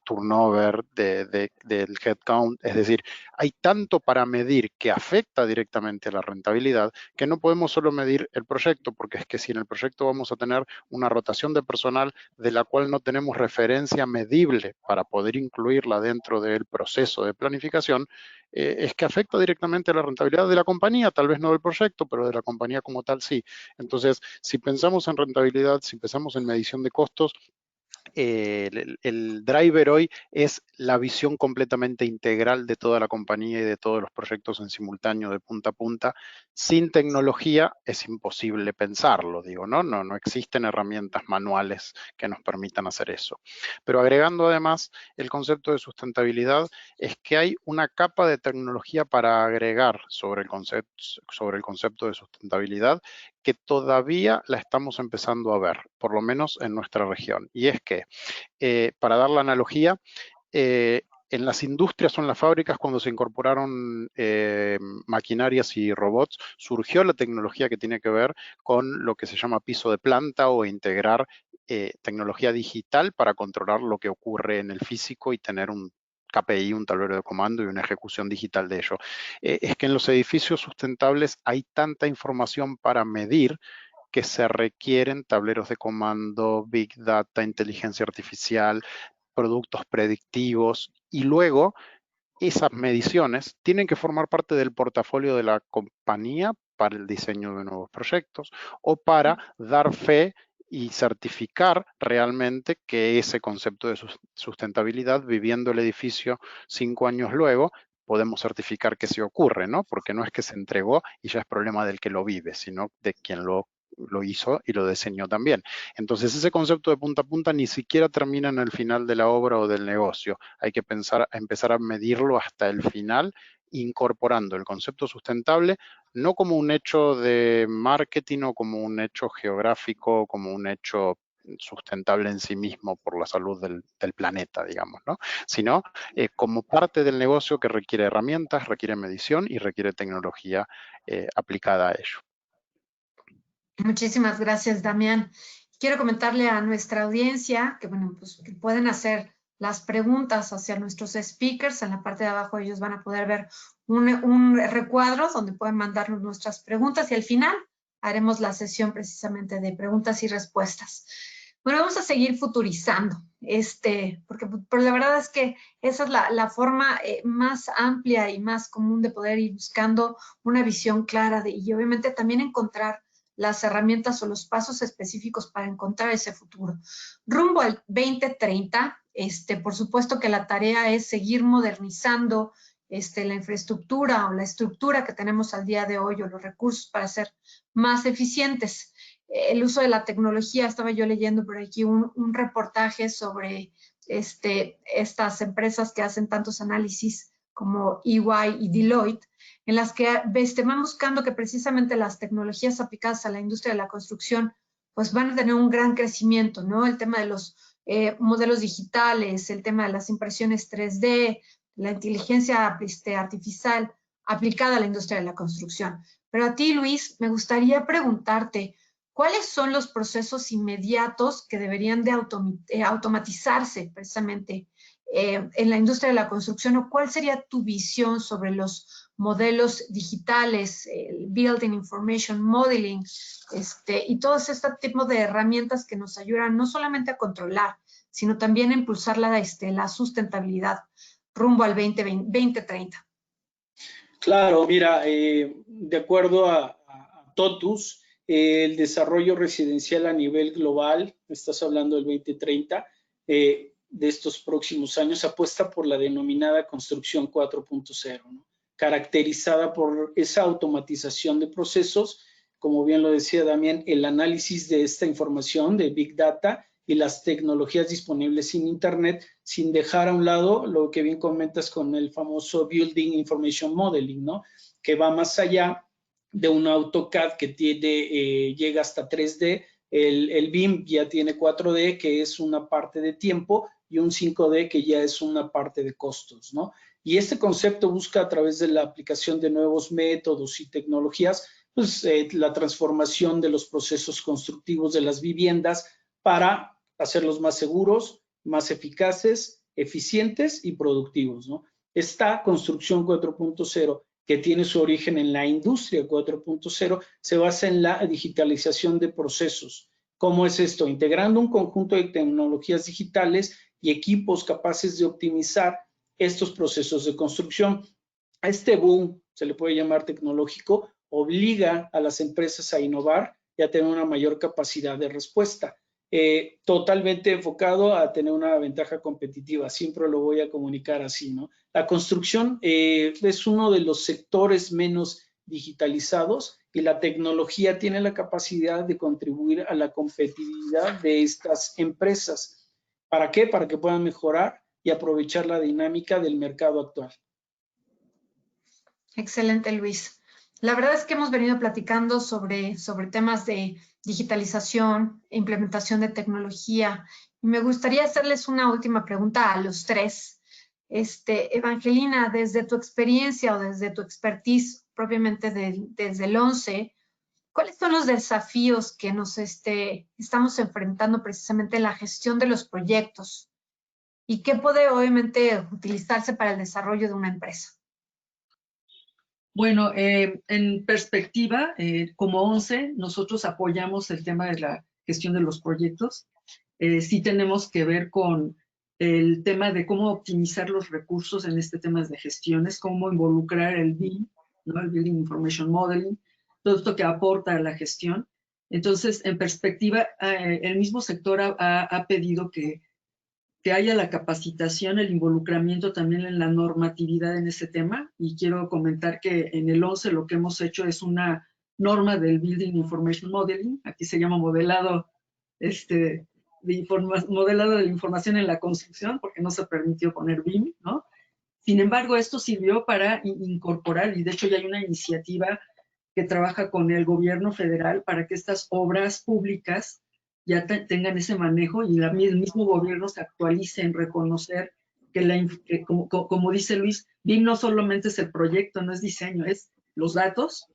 turnover del headcount. Es decir, hay tanto para medir que afecta directamente a la rentabilidad que no podemos solo medir el proyecto, porque es que si en el proyecto vamos a tener una rotación de personal de la cual no tenemos referencia medible para poder incluirla dentro del proceso de planificación, es que afecta directamente a la rentabilidad de la compañía, tal vez no del proyecto, pero de la compañía como tal sí. Entonces, si pensamos en rentabilidad, si pensamos en medición de costos, el driver hoy es la visión completamente integral de toda la compañía y de todos los proyectos en simultáneo de punta a punta. Sin tecnología es imposible pensarlo, digo, ¿no? No existen herramientas manuales que nos permitan hacer eso. Pero agregando además el concepto de sustentabilidad, es que hay una capa de tecnología para agregar sobre el concepto de sustentabilidad que todavía la estamos empezando a ver, por lo menos en nuestra región. Y es que, para dar la analogía, en las industrias o en las fábricas, cuando se incorporaron maquinarias y robots, surgió la tecnología que tiene que ver con lo que se llama piso de planta o integrar tecnología digital para controlar lo que ocurre en el físico y tener un KPI, un tablero de comando y una ejecución digital de ello. Es que en los edificios sustentables hay tanta información para medir que se requieren tableros de comando, Big Data, inteligencia artificial, productos predictivos y luego esas mediciones tienen que formar parte del portafolio de la compañía para el diseño de nuevos proyectos o para dar fe y certificar realmente que ese concepto de sustentabilidad, viviendo el edificio 5 años luego, podemos certificar que se ocurre, ¿no? Porque no es que se entregó y ya es problema del que lo vive, sino de quien lo lo hizo y lo diseñó también. Entonces ese concepto de punta a punta ni siquiera termina en el final de la obra o del negocio. Hay que empezar a medirlo hasta el final, incorporando el concepto sustentable no como un hecho de marketing o como un hecho geográfico, como un hecho sustentable en sí mismo por la salud del planeta, digamos, ¿no? Sino como parte del negocio que requiere herramientas, requiere medición y requiere tecnología aplicada a ello.
Muchísimas gracias, Damián. Quiero comentarle a nuestra audiencia que, bueno, pues que pueden hacer las preguntas hacia nuestros speakers. En la parte de abajo ellos van a poder ver un recuadro donde pueden mandarnos nuestras preguntas y al final haremos la sesión precisamente de preguntas y respuestas. Bueno, vamos a seguir futurizando, porque la verdad es que esa es la forma más amplia y más común de poder ir buscando una visión clara y obviamente también encontrar las herramientas o los pasos específicos para encontrar ese futuro. Rumbo al 2030, por supuesto que la tarea es seguir modernizando la infraestructura o la estructura que tenemos al día de hoy o los recursos para ser más eficientes. El uso de la tecnología, estaba yo leyendo por aquí un reportaje sobre estas empresas que hacen tantos análisis como EY y Deloitte, en las que van buscando que precisamente las tecnologías aplicadas a la industria de la construcción pues van a tener un gran crecimiento, ¿no? El tema de los modelos digitales, el tema de las impresiones 3D, la inteligencia artificial aplicada a la industria de la construcción. Pero a ti, Luis, me gustaría preguntarte, ¿cuáles son los procesos inmediatos que deberían de automatizarse precisamente en la industria de la construcción? ¿O cuál sería tu visión sobre los modelos digitales, el Building Information Modeling, y todos este tipo de herramientas que nos ayudan no solamente a controlar, sino también a impulsar la sustentabilidad rumbo al 2030?
Claro, mira, de acuerdo a TOTUS, el desarrollo residencial a nivel global, estás hablando del 2030, de estos próximos años, apuesta por la denominada construcción 4.0, ¿no? Caracterizada por esa automatización de procesos, como bien lo decía Damián, el análisis de esta información de Big Data y las tecnologías disponibles en Internet, sin dejar a un lado lo que bien comentas con el famoso Building Information Modeling, ¿no? Que va más allá de un AutoCAD que llega hasta 3D, el BIM ya tiene 4D, que es una parte de tiempo, y un 5D que ya es una parte de costos, ¿no? Y este concepto busca a través de la aplicación de nuevos métodos y tecnologías, pues la transformación de los procesos constructivos de las viviendas para hacerlos más seguros, más eficaces, eficientes y productivos, ¿no? Esta construcción 4.0, que tiene su origen en la industria 4.0, se basa en la digitalización de procesos. ¿Cómo es esto? Integrando un conjunto de tecnologías digitales y equipos capaces de optimizar estos procesos de construcción. Este boom, se le puede llamar tecnológico, obliga a las empresas a innovar y a tener una mayor capacidad de respuesta. Totalmente enfocado a tener una ventaja competitiva, siempre lo voy a comunicar así, ¿no? La construcción es uno de los sectores menos digitalizados y la tecnología tiene la capacidad de contribuir a la competitividad de estas empresas. ¿Para qué? Para que puedan mejorar y aprovechar la dinámica del mercado actual.
Excelente, Luis. La verdad es que hemos venido platicando sobre temas de digitalización, implementación de tecnología. Y me gustaría hacerles una última pregunta a los tres. Evangelina, desde tu experiencia o desde tu expertise propiamente desde el 11, ¿cuáles son los desafíos que nos estamos enfrentando precisamente en la gestión de los proyectos? ¿Y qué puede obviamente utilizarse para el desarrollo de una empresa?
Bueno, en perspectiva, como 11, nosotros apoyamos el tema de la gestión de los proyectos. Sí tenemos que ver con el tema de cómo optimizar los recursos en este tema de gestiones, cómo involucrar el BIM, ¿no? El Building Information Modeling, todo esto que aporta a la gestión. Entonces, en perspectiva, el mismo sector ha pedido que haya la capacitación, el involucramiento también en la normatividad en ese tema. Y quiero comentar que en el 11 lo que hemos hecho es una norma del Building Information Modeling, aquí se llama modelado, modelado de la información en la construcción, porque no se permitió poner BIM, ¿no? Sin embargo, esto sirvió para incorporar, y de hecho ya hay una iniciativa que trabaja con el gobierno federal para que estas obras públicas ya tengan ese manejo y el mismo gobierno se actualice en reconocer que como dice Luis, BIM no solamente es el proyecto, no es diseño, es los datos,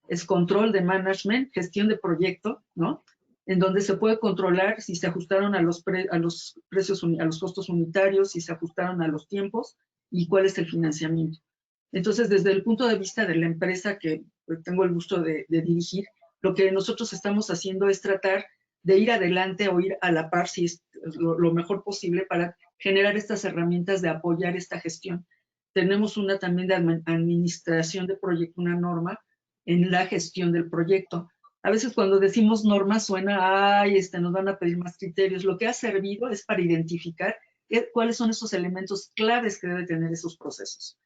es control de management, gestión de proyecto, ¿no? En donde se puede controlar si se ajustaron a los precios, a los costos unitarios, si se ajustaron a los tiempos y cuál es el financiamiento. Entonces, desde el punto de vista de la empresa que tengo el gusto de dirigir, lo que nosotros estamos haciendo es tratar de ir adelante o ir a la par, si es lo mejor posible, para generar estas herramientas de apoyar esta gestión. Tenemos una también de administración de proyecto, una norma en la gestión del proyecto. A veces cuando decimos norma suena, ay, nos van a pedir más criterios. Lo que ha servido es para identificar cuáles son esos elementos claves que deben tener esos procesos.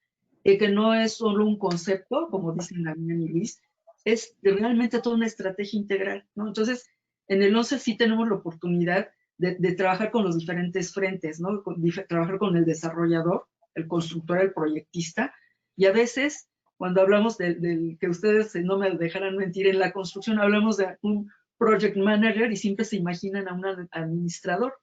Que no es solo un concepto, como dicen Damián y Luis, es realmente toda una estrategia integral, ¿no? Entonces, en el 11 sí tenemos la oportunidad de trabajar con los diferentes frentes, ¿no? Trabajar con el desarrollador, el constructor, el proyectista, y a veces, cuando hablamos del que ustedes no me dejarán mentir, en la construcción hablamos de un project manager y siempre se imaginan a un administrador.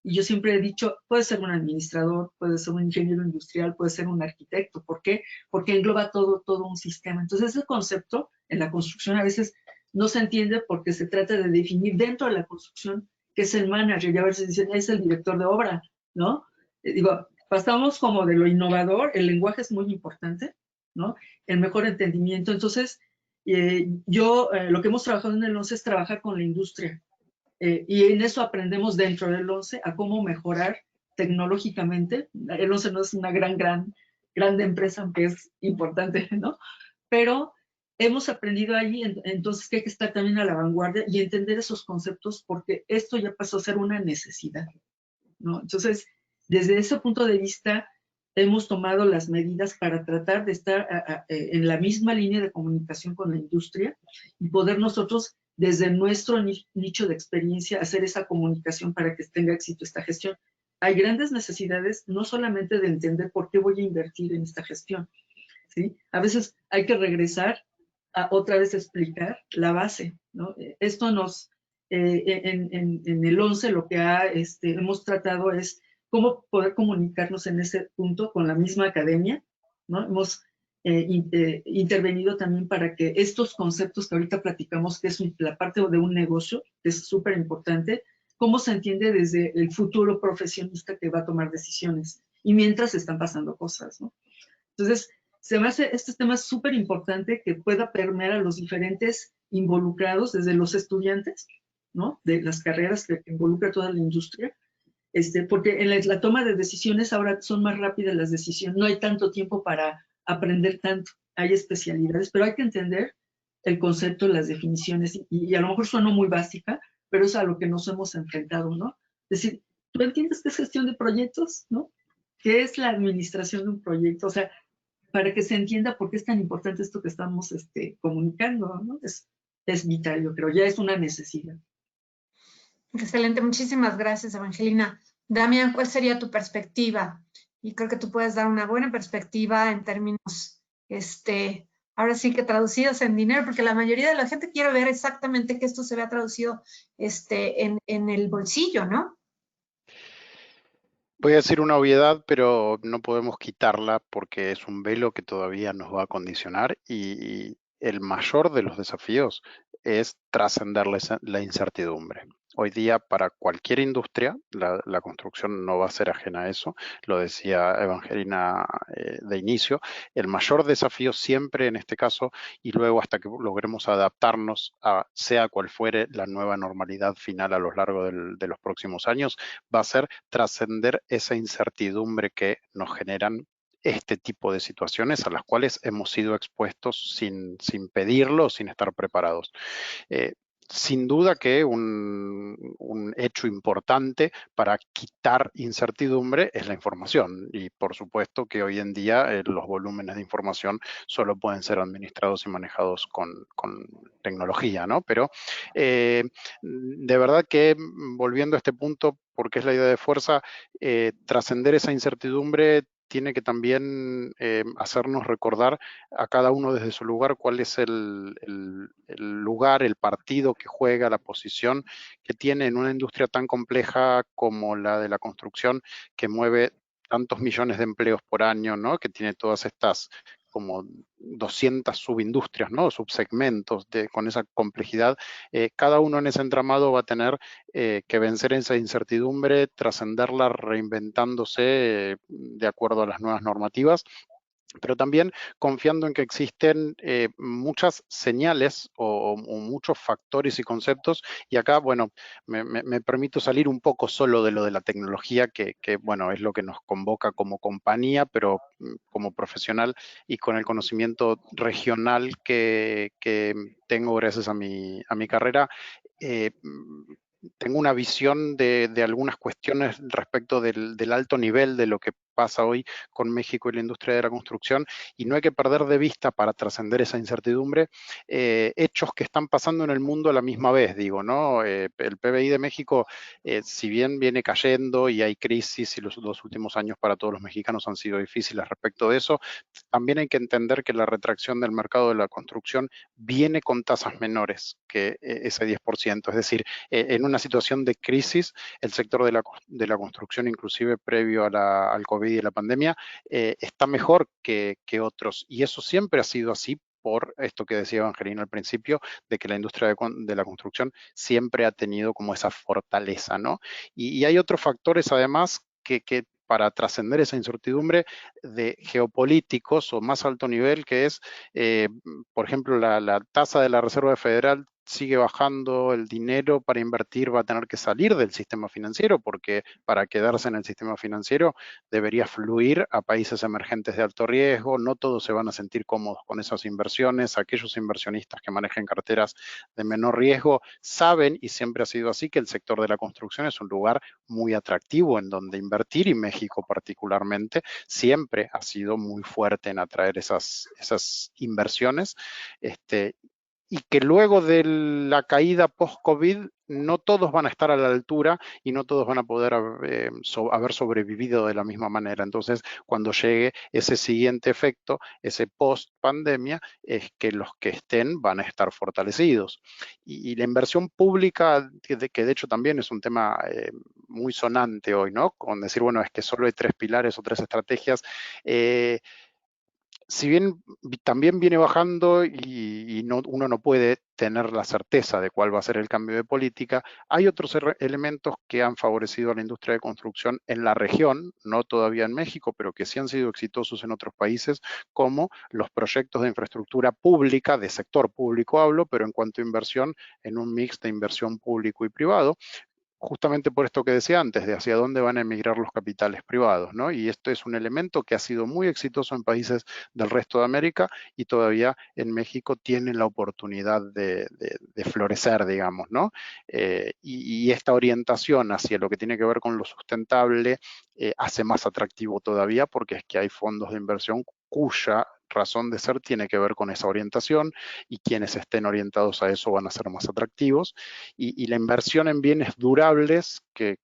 Y yo siempre he dicho, puede ser un administrador, puede ser un ingeniero industrial, puede ser un arquitecto. ¿Por qué? Porque engloba todo un sistema. Entonces, ese concepto en la construcción a veces no se entiende porque se trata de definir dentro de la construcción qué es el manager. Y a veces dicen, es el director de obra, ¿no? Digo, pasamos como de lo innovador, el lenguaje es muy importante, ¿no? El mejor entendimiento. Entonces, lo que hemos trabajado en el 11 es trabajar con la industria. Y en eso aprendemos dentro del 11 a cómo mejorar tecnológicamente. El 11 no es una grande empresa, aunque es importante, ¿no? Pero hemos aprendido ahí, entonces que hay que estar también a la vanguardia y entender esos conceptos porque esto ya pasó a ser una necesidad, ¿no? Entonces, desde ese punto de vista, hemos tomado las medidas para tratar de estar en la misma línea de comunicación con la industria y poder nosotros desde nuestro nicho de experiencia hacer esa comunicación para que tenga éxito esta gestión. Hay grandes necesidades, no solamente de entender por qué voy a invertir en esta gestión, ¿sí? A veces hay que regresar a otra vez explicar la base, ¿no? Esto nos, en el 11 lo que hemos tratado es cómo poder comunicarnos en ese punto con la misma academia, ¿no? Hemos intervenido también para que estos conceptos que ahorita platicamos, que es la parte de un negocio, que es súper importante, cómo se entiende desde el futuro profesionista que va a tomar decisiones y mientras están pasando cosas, ¿no? Entonces, se me hace este tema súper importante que pueda permear a los diferentes involucrados, desde los estudiantes, ¿no? De las carreras que involucra toda la industria, porque en la toma de decisiones ahora son más rápidas las decisiones, no hay tanto tiempo para aprender tanto, hay especialidades, pero hay que entender el concepto, las definiciones, y a lo mejor suena muy básica, pero es a lo que nos hemos enfrentado, ¿no? Es decir, ¿tú entiendes qué es gestión de proyectos, no? ¿Qué es la administración de un proyecto? O sea, para que se entienda por qué es tan importante esto que estamos comunicando, ¿no? Es vital, yo creo, ya es una necesidad.
Excelente, muchísimas gracias, Evangelina. Damián, ¿cuál sería tu perspectiva? Y creo que tú puedes dar una buena perspectiva en términos, ahora sí que traducidos en dinero, porque la mayoría de la gente quiere ver exactamente que esto se vea traducido en el bolsillo, ¿no?
Voy a decir una obviedad, pero no podemos quitarla porque es un velo que todavía nos va a condicionar y el mayor de los desafíos es trascender la incertidumbre. Hoy día para cualquier industria, la construcción no va a ser ajena a eso, lo decía Evangelina de inicio, el mayor desafío siempre en este caso y luego hasta que logremos adaptarnos a sea cual fuere la nueva normalidad final a lo largo de los próximos años, va a ser trascender esa incertidumbre que nos generan este tipo de situaciones a las cuales hemos sido expuestos sin pedirlo, sin estar preparados. sin duda que un hecho importante para quitar incertidumbre es la información. Y por supuesto que hoy en día los volúmenes de información solo pueden ser administrados y manejados con tecnología, ¿no? Pero de verdad que, volviendo a este punto, porque es la idea de fuerza, trascender esa incertidumbre tiene que también hacernos recordar a cada uno desde su lugar cuál es el lugar, el partido que juega, la posición que tiene en una industria tan compleja como la de la construcción, que mueve tantos millones de empleos por año, ¿no? Que tiene todas estas como 200 subindustrias, ¿no? Subsegmentos con esa complejidad. Cada uno en ese entramado va a tener que vencer esa incertidumbre, trascenderla reinventándose de acuerdo a las nuevas normativas, pero también confiando en que existen muchas señales o muchos factores y conceptos. Y acá, bueno, me permito salir un poco solo de lo de la tecnología, que, bueno, es lo que nos convoca como compañía, pero como profesional y con el conocimiento regional que tengo gracias a mi carrera, tengo una visión de algunas cuestiones respecto del alto nivel de lo que pasa hoy con México y la industria de la construcción, y no hay que perder de vista, para trascender esa incertidumbre, hechos que están pasando en el mundo a la misma vez, digo, ¿no? El PBI de México, si bien viene cayendo y hay crisis, y los 2 últimos años para todos los mexicanos han sido difíciles respecto de eso, también hay que entender que la retracción del mercado de la construcción viene con tasas menores que ese 10%, es decir, en una situación de crisis, el sector de la construcción, inclusive previo al COVID y la pandemia, está mejor que otros. Y eso siempre ha sido así, por esto que decía Evangelina al principio, de que la industria de la construcción siempre ha tenido como esa fortaleza, ¿no? Y hay otros factores además que para trascender esa incertidumbre de geopolíticos o más alto nivel, que es, por ejemplo, la tasa de la Reserva Federal sigue bajando, el dinero para invertir va a tener que salir del sistema financiero, porque para quedarse en el sistema financiero debería fluir a países emergentes de alto riesgo. No todos se van a sentir cómodos con esas inversiones. Aquellos inversionistas que manejen carteras de menor riesgo saben, y siempre ha sido así, que el sector de la construcción es un lugar muy atractivo en donde invertir, y México particularmente siempre ha sido muy fuerte en atraer esas inversiones. Y que luego de la caída post-COVID no todos van a estar a la altura y no todos van a poder haber sobrevivido de la misma manera. Entonces, cuando llegue ese siguiente efecto, ese post-pandemia, es que los que estén van a estar fortalecidos. Y la inversión pública, que de hecho también es un tema muy sonante hoy, ¿no? Con decir, bueno, es que solo hay 3 pilares o 3 estrategias. Si bien también viene bajando y uno no puede tener la certeza de cuál va a ser el cambio de política, hay otros elementos que han favorecido a la industria de construcción en la región, no todavía en México, pero que sí han sido exitosos en otros países, como los proyectos de infraestructura pública, de sector público hablo, pero en cuanto a inversión, en un mix de inversión público y privado, justamente por esto que decía antes, de hacia dónde van a emigrar los capitales privados, ¿no? Y esto es un elemento que ha sido muy exitoso en países del resto de América, y todavía en México tiene la oportunidad de florecer, digamos, ¿no? Y esta orientación hacia lo que tiene que ver con lo sustentable hace más atractivo todavía, porque es que hay fondos de inversión cuya razón de ser tiene que ver con esa orientación, y quienes estén orientados a eso van a ser más atractivos. Y la inversión en bienes durables que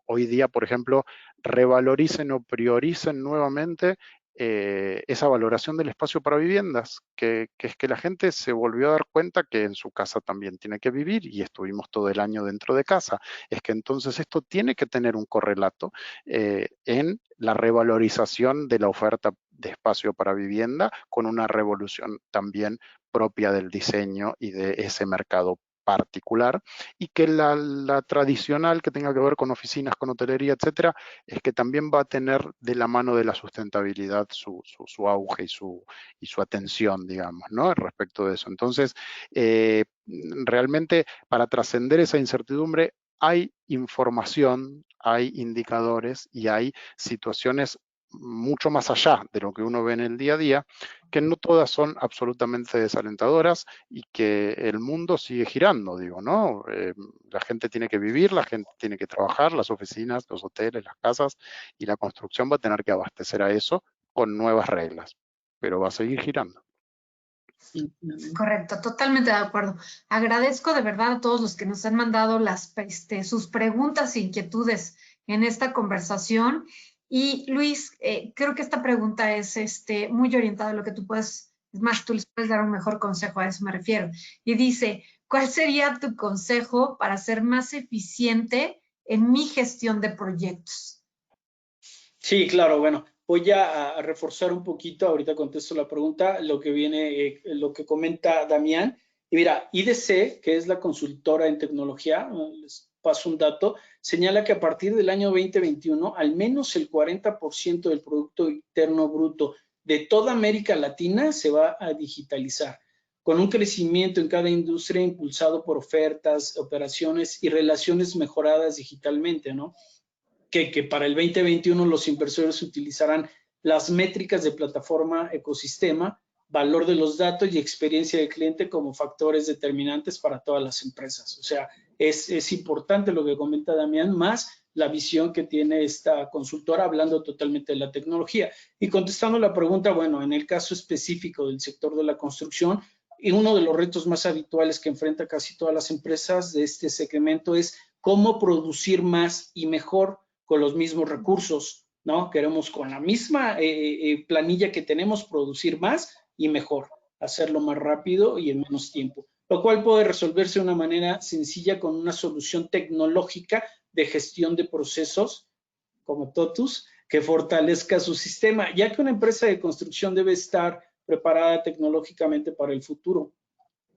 hoy día, por ejemplo, revaloricen o prioricen nuevamente esa valoración del espacio para viviendas, que es que la gente se volvió a dar cuenta que en su casa también tiene que vivir, y estuvimos todo el año dentro de casa. Es que entonces esto tiene que tener un correlato en la revalorización de la oferta de espacio para vivienda, con una revolución también propia del diseño y de ese mercado particular, y que la tradicional, que tenga que ver con oficinas, con hotelería, etcétera, es que también va a tener de la mano de la sustentabilidad su auge y su atención, digamos, ¿no? Respecto de eso. Entonces, realmente, para trascender esa incertidumbre, hay información, hay indicadores y hay situaciones mucho más allá de lo que uno ve en el día a día, que no todas son absolutamente desalentadoras y que el mundo sigue girando, digo, ¿no? La gente tiene que vivir, la gente tiene que trabajar, las oficinas, los hoteles, las casas, y la construcción va a tener que abastecer a eso con nuevas reglas, pero va a seguir girando.
Sí,
Correcto, totalmente de acuerdo. Agradezco de verdad a todos los que nos han mandado sus preguntas e inquietudes en esta conversación. Y Luis, creo que esta pregunta es muy orientada a lo que tú puedes, es más, tú les puedes dar un mejor consejo, a eso me refiero. Y dice, ¿cuál sería tu consejo para ser más eficiente en mi gestión de proyectos?
Sí, claro, bueno, voy a reforzar un poquito, ahorita contesto la pregunta, lo que viene, lo que comenta Damián. Y mira, IDC, que es la consultora en tecnología, les paso un dato, señala que a partir del año 2021, al menos el 40% del Producto Interno Bruto de toda América Latina se va a digitalizar, con un crecimiento en cada industria impulsado por ofertas, operaciones y relaciones mejoradas digitalmente, ¿no? Que para el 2021 los inversores utilizarán las métricas de plataforma ecosistema, valor de los datos y experiencia del cliente como factores determinantes para todas las empresas. O sea, es importante lo que comenta Damián, más la visión que tiene esta consultora hablando totalmente de la tecnología. Y contestando la pregunta, bueno, en el caso específico del sector de la construcción, y uno de los retos más habituales que enfrenta casi todas las empresas de este segmento es cómo producir más y mejor con los mismos recursos, ¿no? Queremos con la misma planilla que tenemos producir más y mejor, hacerlo más rápido y en menos tiempo, lo cual puede resolverse de una manera sencilla con una solución tecnológica de gestión de procesos como Totus, que fortalezca su sistema, ya que una empresa de construcción debe estar preparada tecnológicamente para el futuro.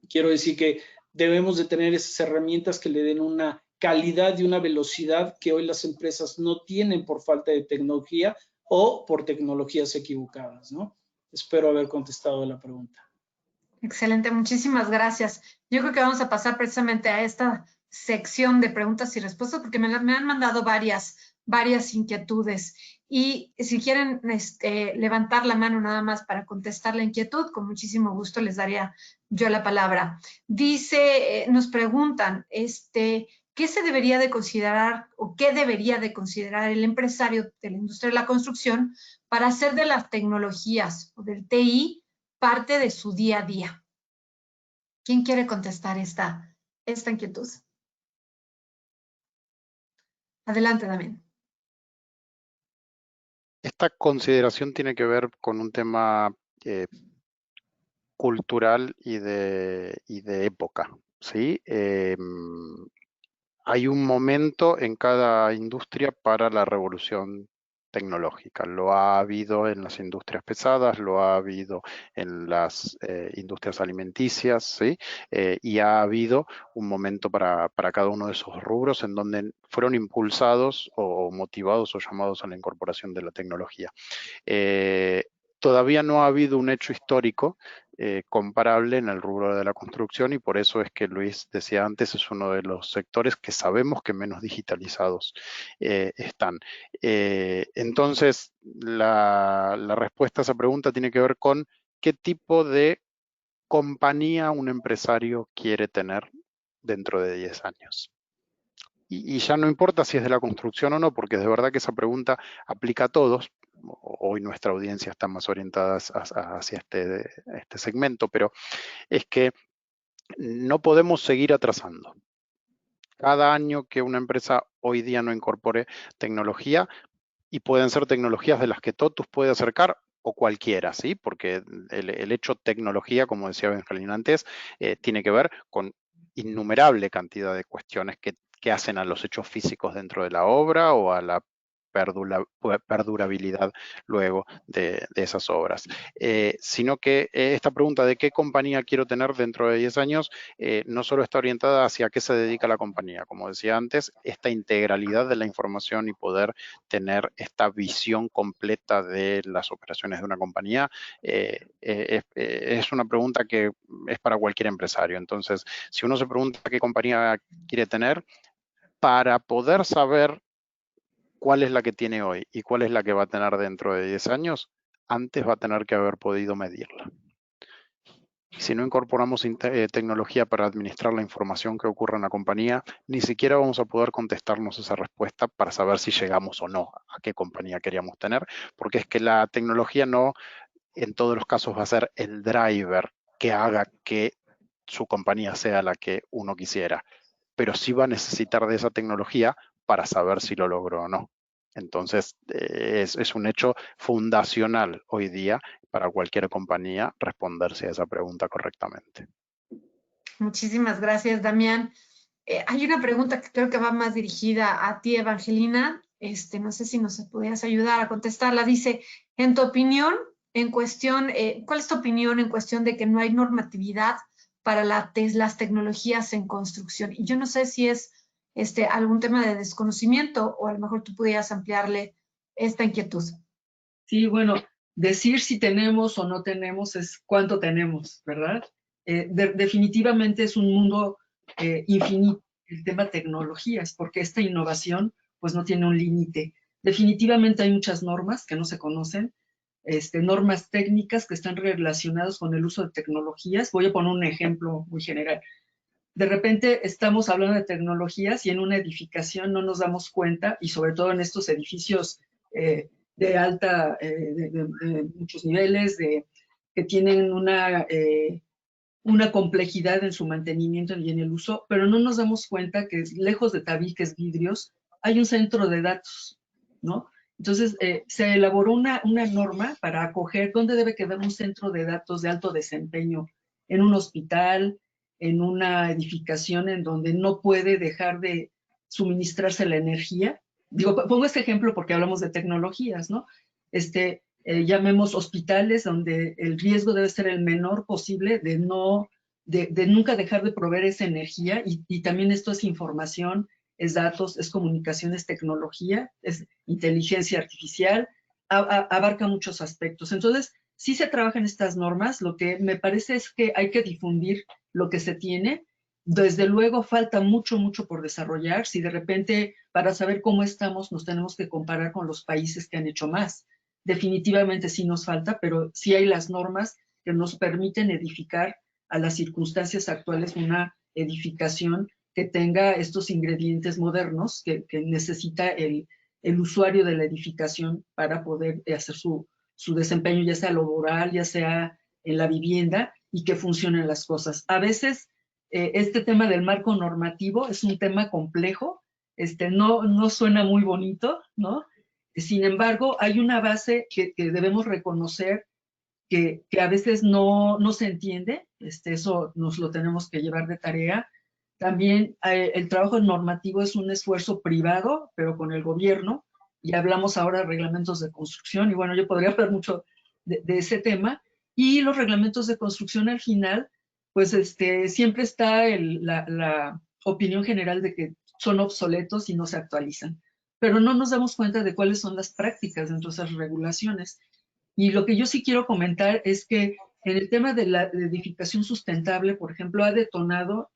Quiero decir que debemos de tener esas herramientas que le den una calidad y una velocidad que hoy las empresas no tienen por falta de tecnología o por tecnologías equivocadas, ¿no? Espero haber contestado la pregunta.
Excelente, muchísimas gracias. Yo creo que vamos a pasar precisamente a esta sección de preguntas y respuestas porque me han mandado varias inquietudes. Y si quieren levantar la mano nada más para contestar la inquietud, con muchísimo gusto les daría yo la palabra. Dice, nos preguntan, ¿qué se debería de considerar o qué debería de considerar el empresario de la industria de la construcción para hacer de las tecnologías o del TI parte de su día a día? ¿Quién quiere contestar esta inquietud? Adelante, Damián.
Esta consideración tiene que ver con un tema cultural y de época, ¿sí? Hay un momento en cada industria para la revolución tecnológica. Lo ha habido en las industrias pesadas, lo ha habido en las industrias alimenticias, ¿sí? Y ha habido un momento para cada uno de esos rubros en donde fueron impulsados o motivados o llamados a la incorporación de la tecnología. Todavía no ha habido un hecho histórico comparable en el rubro de la construcción y por eso es que Luis decía antes, es uno de los sectores que sabemos que menos digitalizados están. Entonces, la respuesta a esa pregunta tiene que ver con qué tipo de compañía un empresario quiere tener dentro de 10 años. Y ya no importa si es de la construcción o no, porque de verdad que esa pregunta aplica a todos. Hoy nuestra audiencia está más orientada hacia este segmento, pero es que no podemos seguir atrasando. Cada año que una empresa hoy día no incorpore tecnología, y pueden ser tecnologías de las que Totus puede acercar o cualquiera, ¿sí? Porque el hecho tecnología, como decía Benjamín antes, tiene que ver con innumerable cantidad de cuestiones que hacen a los hechos físicos dentro de la obra o a la perdurabilidad luego de esas obras. Sino que esta pregunta de qué compañía quiero tener dentro de 10 años no solo está orientada hacia qué se dedica la compañía, como decía antes, esta integralidad de la información y poder tener esta visión completa de las operaciones de una compañía es una pregunta que es para cualquier empresario. Entonces, si uno se pregunta qué compañía quiere tener, para poder saber cuál es la que tiene hoy y cuál es la que va a tener dentro de 10 años, antes va a tener que haber podido medirla. Si no incorporamos tecnología para administrar la información que ocurre en la compañía, ni siquiera vamos a poder contestarnos esa respuesta para saber si llegamos o no a qué compañía queríamos tener, porque es que la tecnología no en todos los casos va a ser el driver que haga que su compañía sea la que uno quisiera, pero sí va a necesitar de esa tecnología para saber si lo logró o no. Entonces, es un hecho fundacional hoy día para cualquier compañía responderse a esa pregunta correctamente.
Muchísimas gracias, Damián. Hay una pregunta que creo que va más dirigida a ti, Evangelina. No sé si nos podrías ayudar a contestarla. Dice, en tu opinión, ¿cuál es tu opinión en cuestión de que no hay normatividad para las tecnologías en construcción? Y yo no sé si es algún tema de desconocimiento o a lo mejor tú pudieras ampliarle esta inquietud.
Sí, bueno, decir si tenemos o no tenemos es cuánto tenemos, ¿verdad? Definitivamente es un mundo infinito el tema tecnologías, porque esta innovación pues no tiene un límite. Definitivamente hay muchas normas que no se conocen, normas técnicas que están relacionadas con el uso de tecnologías. Voy a poner un ejemplo muy general. De repente estamos hablando de tecnologías y en una edificación no nos damos cuenta, y sobre todo en estos edificios de alta, de muchos niveles, que tienen una complejidad en su mantenimiento y en el uso, pero no nos damos cuenta que lejos de tabiques, vidrios, hay un centro de datos, ¿no? Entonces, se elaboró una norma para acoger dónde debe quedar un centro de datos de alto desempeño en un hospital, en una edificación en donde no puede dejar de suministrarse la energía. Digo, pongo este ejemplo porque hablamos de tecnologías, ¿no? Llamemos hospitales donde el riesgo debe ser el menor posible de nunca dejar de proveer esa energía, y también esto es información, es datos, es comunicación, es tecnología, es inteligencia artificial, abarca muchos aspectos. Entonces, sí se trabajan estas normas, lo que me parece es que hay que difundir lo que se tiene. Desde luego falta mucho por desarrollar. Si de repente para saber cómo estamos nos tenemos que comparar con los países que han hecho más, definitivamente sí nos falta, pero sí hay las normas que nos permiten edificar a las circunstancias actuales una edificación que tenga estos ingredientes modernos que necesita el usuario de la edificación para poder hacer su desempeño, ya sea laboral, ya sea en la vivienda, y que funcionen las cosas. A veces este tema del marco normativo es un tema complejo, no suena muy bonito, ¿no? Sin embargo, hay una base que debemos reconocer que a veces no se entiende, eso nos lo tenemos que llevar de tarea. También el trabajo normativo es un esfuerzo privado, pero con el gobierno, y hablamos ahora de reglamentos de construcción, y bueno, yo podría hablar mucho de ese tema, y los reglamentos de construcción al final, pues siempre está la opinión general de que son obsoletos y no se actualizan, pero no nos damos cuenta de cuáles son las prácticas dentro de esas regulaciones. Y lo que yo sí quiero comentar es que en el tema de la edificación sustentable, por ejemplo, ha detonado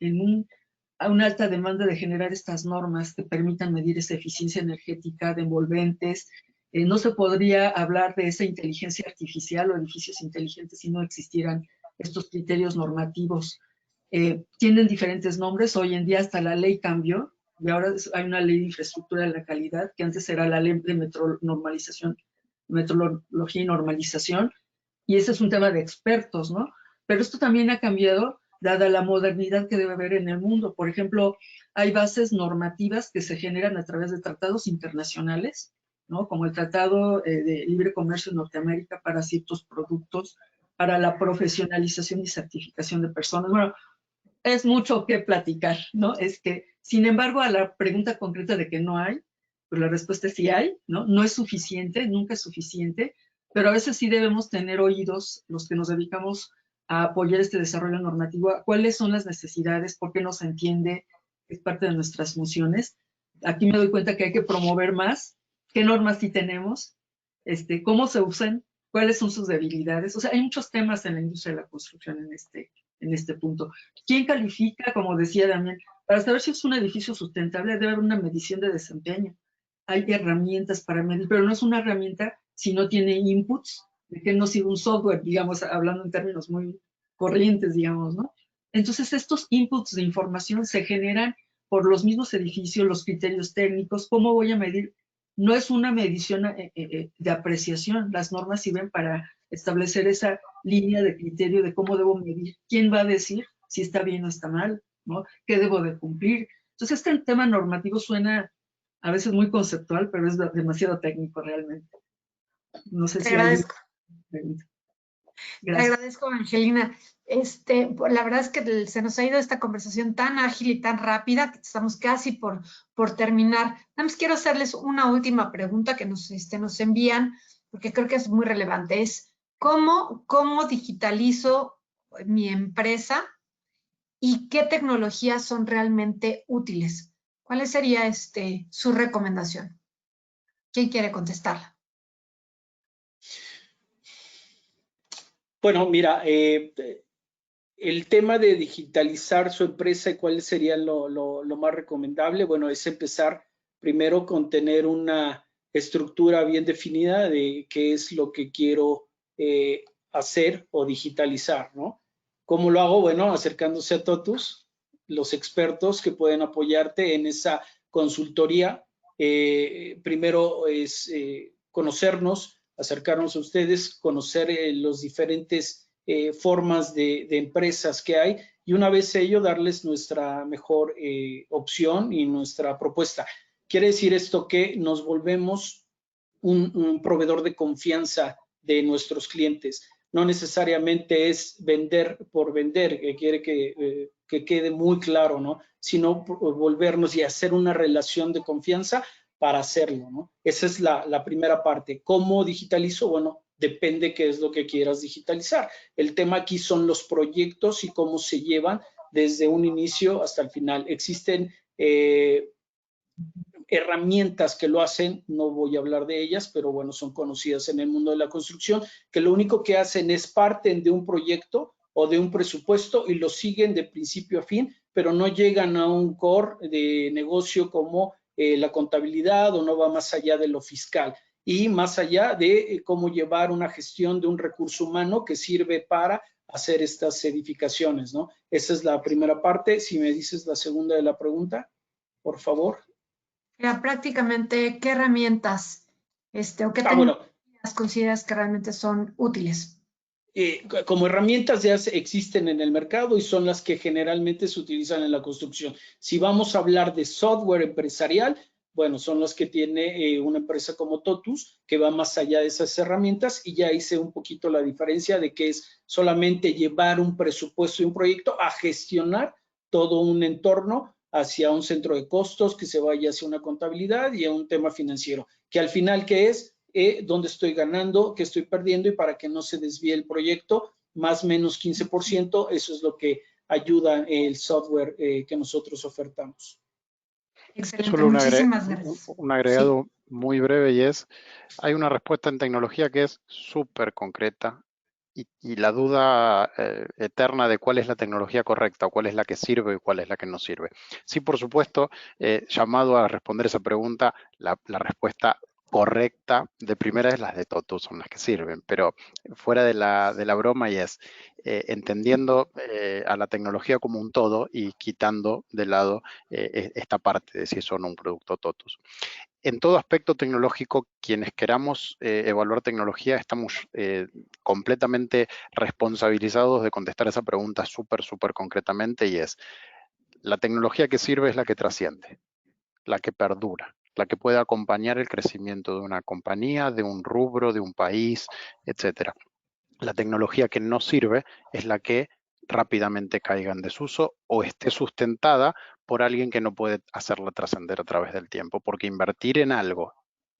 a una alta demanda de generar estas normas que permitan medir esa eficiencia energética de envolventes. No se podría hablar de esa inteligencia artificial o edificios inteligentes si no existieran estos criterios normativos. Tienen diferentes nombres. Hoy en día hasta la ley cambió y ahora hay una ley de infraestructura de la calidad, que antes era la ley de metrología y normalización, y ese es un tema de expertos, ¿no? Pero esto también ha cambiado dada la modernidad que debe haber en el mundo. Por ejemplo, hay bases normativas que se generan a través de tratados internacionales, ¿no? Como el Tratado de Libre Comercio en Norteamérica para ciertos productos, para la profesionalización y certificación de personas. Bueno, es mucho que platicar, ¿no? Sin embargo, a la pregunta concreta de que no hay, pues la respuesta es sí hay, ¿no? No es suficiente, nunca es suficiente, pero a veces sí debemos tener oídos, los que nos dedicamos a apoyar este desarrollo normativo, cuáles son las necesidades, por qué no se entiende, es parte de nuestras funciones. Aquí me doy cuenta que hay que promover más, qué normas sí tenemos, cómo se usan, cuáles son sus debilidades. O sea, hay muchos temas en la industria de la construcción en este punto. ¿Quién califica? Como decía Damián, para saber si es un edificio sustentable debe haber una medición de desempeño. Hay herramientas para medir, pero no es una herramienta si no tiene inputs de qué nos sirve un software, digamos, hablando en términos muy corrientes, digamos, ¿no? Entonces, estos inputs de información se generan por los mismos edificios, los criterios técnicos, cómo voy a medir. No es una medición de apreciación, las normas sirven para establecer esa línea de criterio de cómo debo medir, quién va a decir si está bien o está mal, ¿no? ¿Qué debo de cumplir? Entonces, este tema normativo suena a veces muy conceptual, pero es demasiado técnico realmente. No sé
Te
si alguien...
agradezco.
Gracias.
Te agradezco, Angelina. La verdad es que se nos ha ido esta conversación tan ágil y tan rápida que estamos casi por terminar. Nada más quiero hacerles una última pregunta que nos envían, porque creo que es muy relevante. Es, ¿cómo digitalizo mi empresa y qué tecnologías son realmente útiles? ¿Cuál sería su recomendación? ¿Quién quiere contestarla?
Bueno, mira, el tema de digitalizar su empresa y cuál sería lo más recomendable, bueno, es empezar primero con tener una estructura bien definida de qué es lo que quiero hacer o digitalizar, ¿no? ¿Cómo lo hago? Bueno, acercándose a Totus, los expertos que pueden apoyarte en esa consultoría. Primero es conocernos, acercarnos a ustedes, conocer los diferentes formas de empresas que hay y una vez ello darles nuestra mejor opción y nuestra propuesta. Quiere decir esto que nos volvemos un proveedor de confianza de nuestros clientes. No necesariamente es vender por vender, que quiere que quede muy claro, ¿no? Sino volvernos y hacer una relación de confianza para hacerlo, ¿no? Esa es la primera parte. ¿Cómo digitalizo? Bueno, depende qué es lo que quieras digitalizar. El tema aquí son los proyectos y cómo se llevan desde un inicio hasta el final. Existen herramientas que lo hacen, no voy a hablar de ellas, pero bueno, son conocidas en el mundo de la construcción, que lo único que hacen es parten de un proyecto o de un presupuesto y lo siguen de principio a fin, pero no llegan a un core de negocio como la contabilidad o no va más allá de lo fiscal y más allá de cómo llevar una gestión de un recurso humano que sirve para hacer estas edificaciones, ¿no? Esa es la primera parte. Si me dices la segunda de la pregunta, por favor.
Mira, prácticamente, ¿qué herramientas o qué
Bueno,
tecnologías consideras que realmente son útiles?
como herramientas ya existen en el mercado y son las que generalmente se utilizan en la construcción. Si vamos a hablar de software empresarial, bueno, son las que tiene una empresa como Totus, que va más allá de esas herramientas y ya hice un poquito la diferencia de que es solamente llevar un presupuesto y un proyecto a gestionar todo un entorno hacia un centro de costos que se vaya hacia una contabilidad y a un tema financiero, que al final, ¿qué es? Dónde estoy ganando, qué estoy perdiendo y para que no se desvíe el proyecto, más o menos 15%, eso es lo que ayuda el software que nosotros ofertamos.
Excelente,
Solo
muchísimas gracias.
un agregado
Sí.
muy breve y es, hay una respuesta en tecnología que es súper concreta y la duda eterna de cuál es la tecnología correcta o cuál es la que sirve y cuál es la que no sirve. Sí, por supuesto, llamado a responder esa pregunta, la respuesta correcta de primera es las de Totus, son las que sirven, pero fuera de la broma y es entendiendo a la tecnología como un todo y quitando de lado esta parte de si es o no un producto Totus. En todo aspecto tecnológico, quienes queramos evaluar tecnología, estamos completamente responsabilizados de contestar esa pregunta súper concretamente y es, la tecnología que sirve es la que trasciende, la que perdura, la que puede acompañar el crecimiento de una compañía, de un rubro, de un país, etcétera. La tecnología que no sirve es la que rápidamente caiga en desuso o esté sustentada por alguien que no puede hacerla trascender a través del tiempo, porque invertir en algo,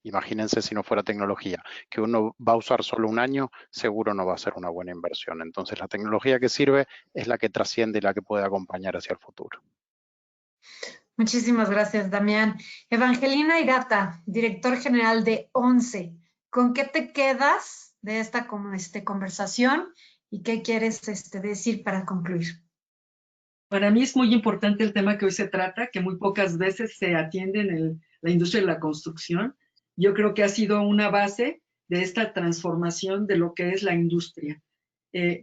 imagínense si no fuera tecnología, que uno va a usar solo un año, seguro no va a ser una buena inversión. Entonces la tecnología que sirve es la que trasciende y la que puede acompañar hacia el futuro.
Muchísimas gracias, Damián. Evangelina Hirata, director general de ONCE, ¿con qué te quedas de esta conversación y qué quieres decir para concluir?
Para mí es muy importante el tema que hoy se trata, que muy pocas veces se atiende en la industria de la construcción. Yo creo que ha sido una base de esta transformación de lo que es la industria.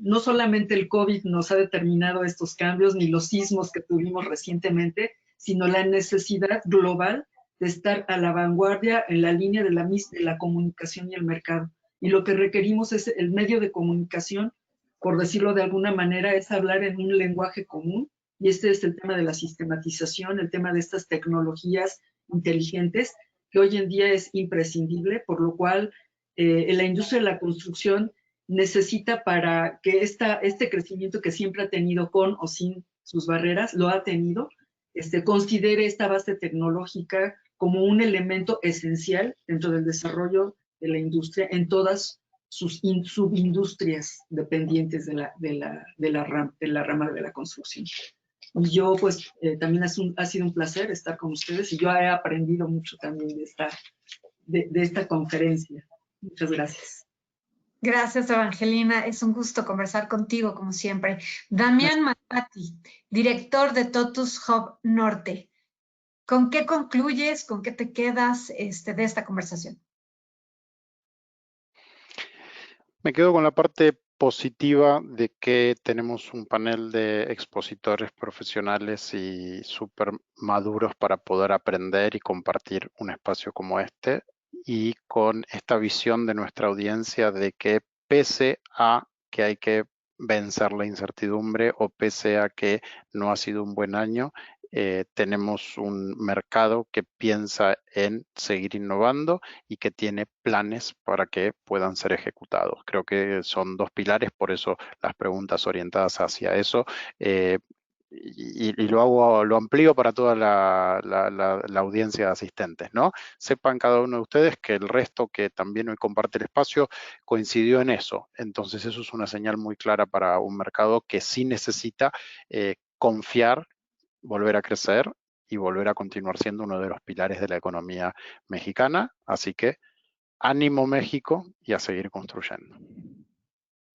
No solamente el COVID nos ha determinado estos cambios, ni los sismos que tuvimos recientemente, sino la necesidad global de estar a la vanguardia en la línea de la comunicación y el mercado. Y lo que requerimos es el medio de comunicación, por decirlo de alguna manera, es hablar en un lenguaje común, y este es el tema de la sistematización, el tema de estas tecnologías inteligentes, que hoy en día es imprescindible, por lo cual la industria de la construcción necesita, para que este crecimiento que siempre ha tenido con o sin sus barreras, lo ha tenido, considere esta base tecnológica como un elemento esencial dentro del desarrollo de la industria en todas sus subindustrias dependientes de la rama de la construcción. Y yo, pues, también ha sido un placer estar con ustedes, y yo he aprendido mucho también de esta conferencia. Muchas gracias.
Gracias, Evangelina. Es un gusto conversar contigo, como siempre. Damián Matati, director de Totus Hub Norte. ¿Con qué concluyes, con qué te quedas de esta conversación?
Me quedo con la parte positiva de que tenemos un panel de expositores profesionales y súper maduros para poder aprender y compartir un espacio como este, y con esta visión de nuestra audiencia de que pese a que hay que vencer la incertidumbre o pese a que no ha sido un buen año, tenemos un mercado que piensa en seguir innovando y que tiene planes para que puedan ser ejecutados. Creo que son dos pilares, por eso las preguntas orientadas hacia eso. Y lo amplío para toda la audiencia de asistentes, ¿no? Sepan cada uno de ustedes que el resto que también hoy comparte el espacio coincidió en eso. Entonces eso es una señal muy clara para un mercado que sí necesita confiar, volver a crecer y volver a continuar siendo uno de los pilares de la economía mexicana. Así que ánimo, México, y a seguir construyendo.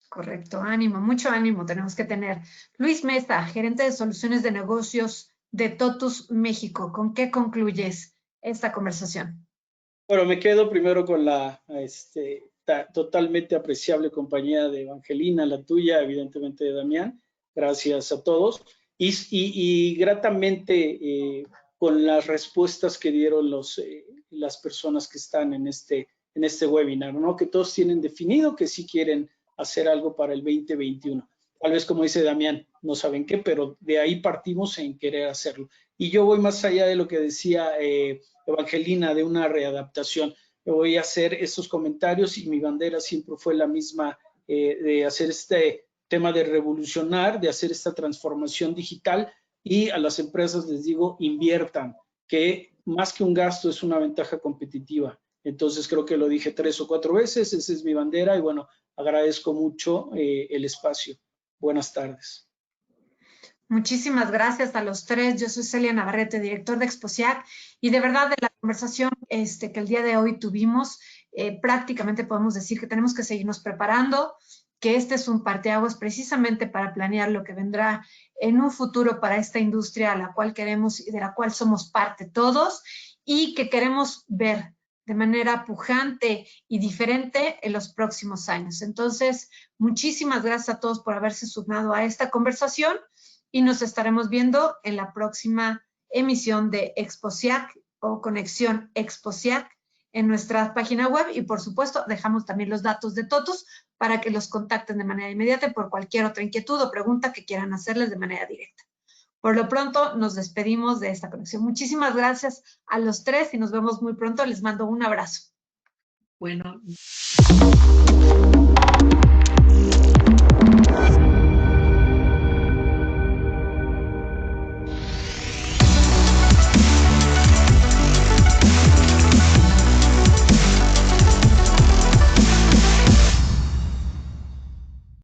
Correcto, ánimo, mucho ánimo tenemos que tener. Luis Mesa, gerente de soluciones de negocios de Totus México. ¿Con qué concluyes esta conversación?
Bueno, me quedo primero con la totalmente apreciable compañía de Evangelina, la tuya, evidentemente de Damián. Gracias a todos. Y gratamente con las respuestas que dieron las personas que están en este webinar, ¿no? Que todos tienen definido que sí quieren hacer algo para el 2021. Tal vez, como dice Damián, no saben qué, pero de ahí partimos en querer hacerlo. Y yo voy más allá de lo que decía Evangelina, de una readaptación. Yo voy a hacer estos comentarios, y mi bandera siempre fue la misma, de hacer este tema de revolucionar, de hacer esta transformación digital, y a las empresas les digo, inviertan, que más que un gasto es una ventaja competitiva. Entonces creo que lo dije 3 o 4 veces, esa es mi bandera, y bueno, agradezco mucho el espacio. Buenas tardes.
Muchísimas gracias a los tres. Yo soy Celia Navarrete, director de Exposiac, y de verdad de la conversación que el día de hoy tuvimos, prácticamente podemos decir que tenemos que seguirnos preparando, que este es un parteaguas precisamente para planear lo que vendrá en un futuro para esta industria a la cual queremos y de la cual somos parte todos, y que queremos ver de manera pujante y diferente en los próximos años. Entonces, muchísimas gracias a todos por haberse sumado a esta conversación, y nos estaremos viendo en la próxima emisión de Exposiac o Conexión Exposiac en nuestra página web, y por supuesto dejamos también los datos de Totus para que los contacten de manera inmediata por cualquier otra inquietud o pregunta que quieran hacerles de manera directa. Por lo pronto nos despedimos de esta conexión. Muchísimas gracias a los tres y nos vemos muy pronto. Les mando un abrazo.
Bueno.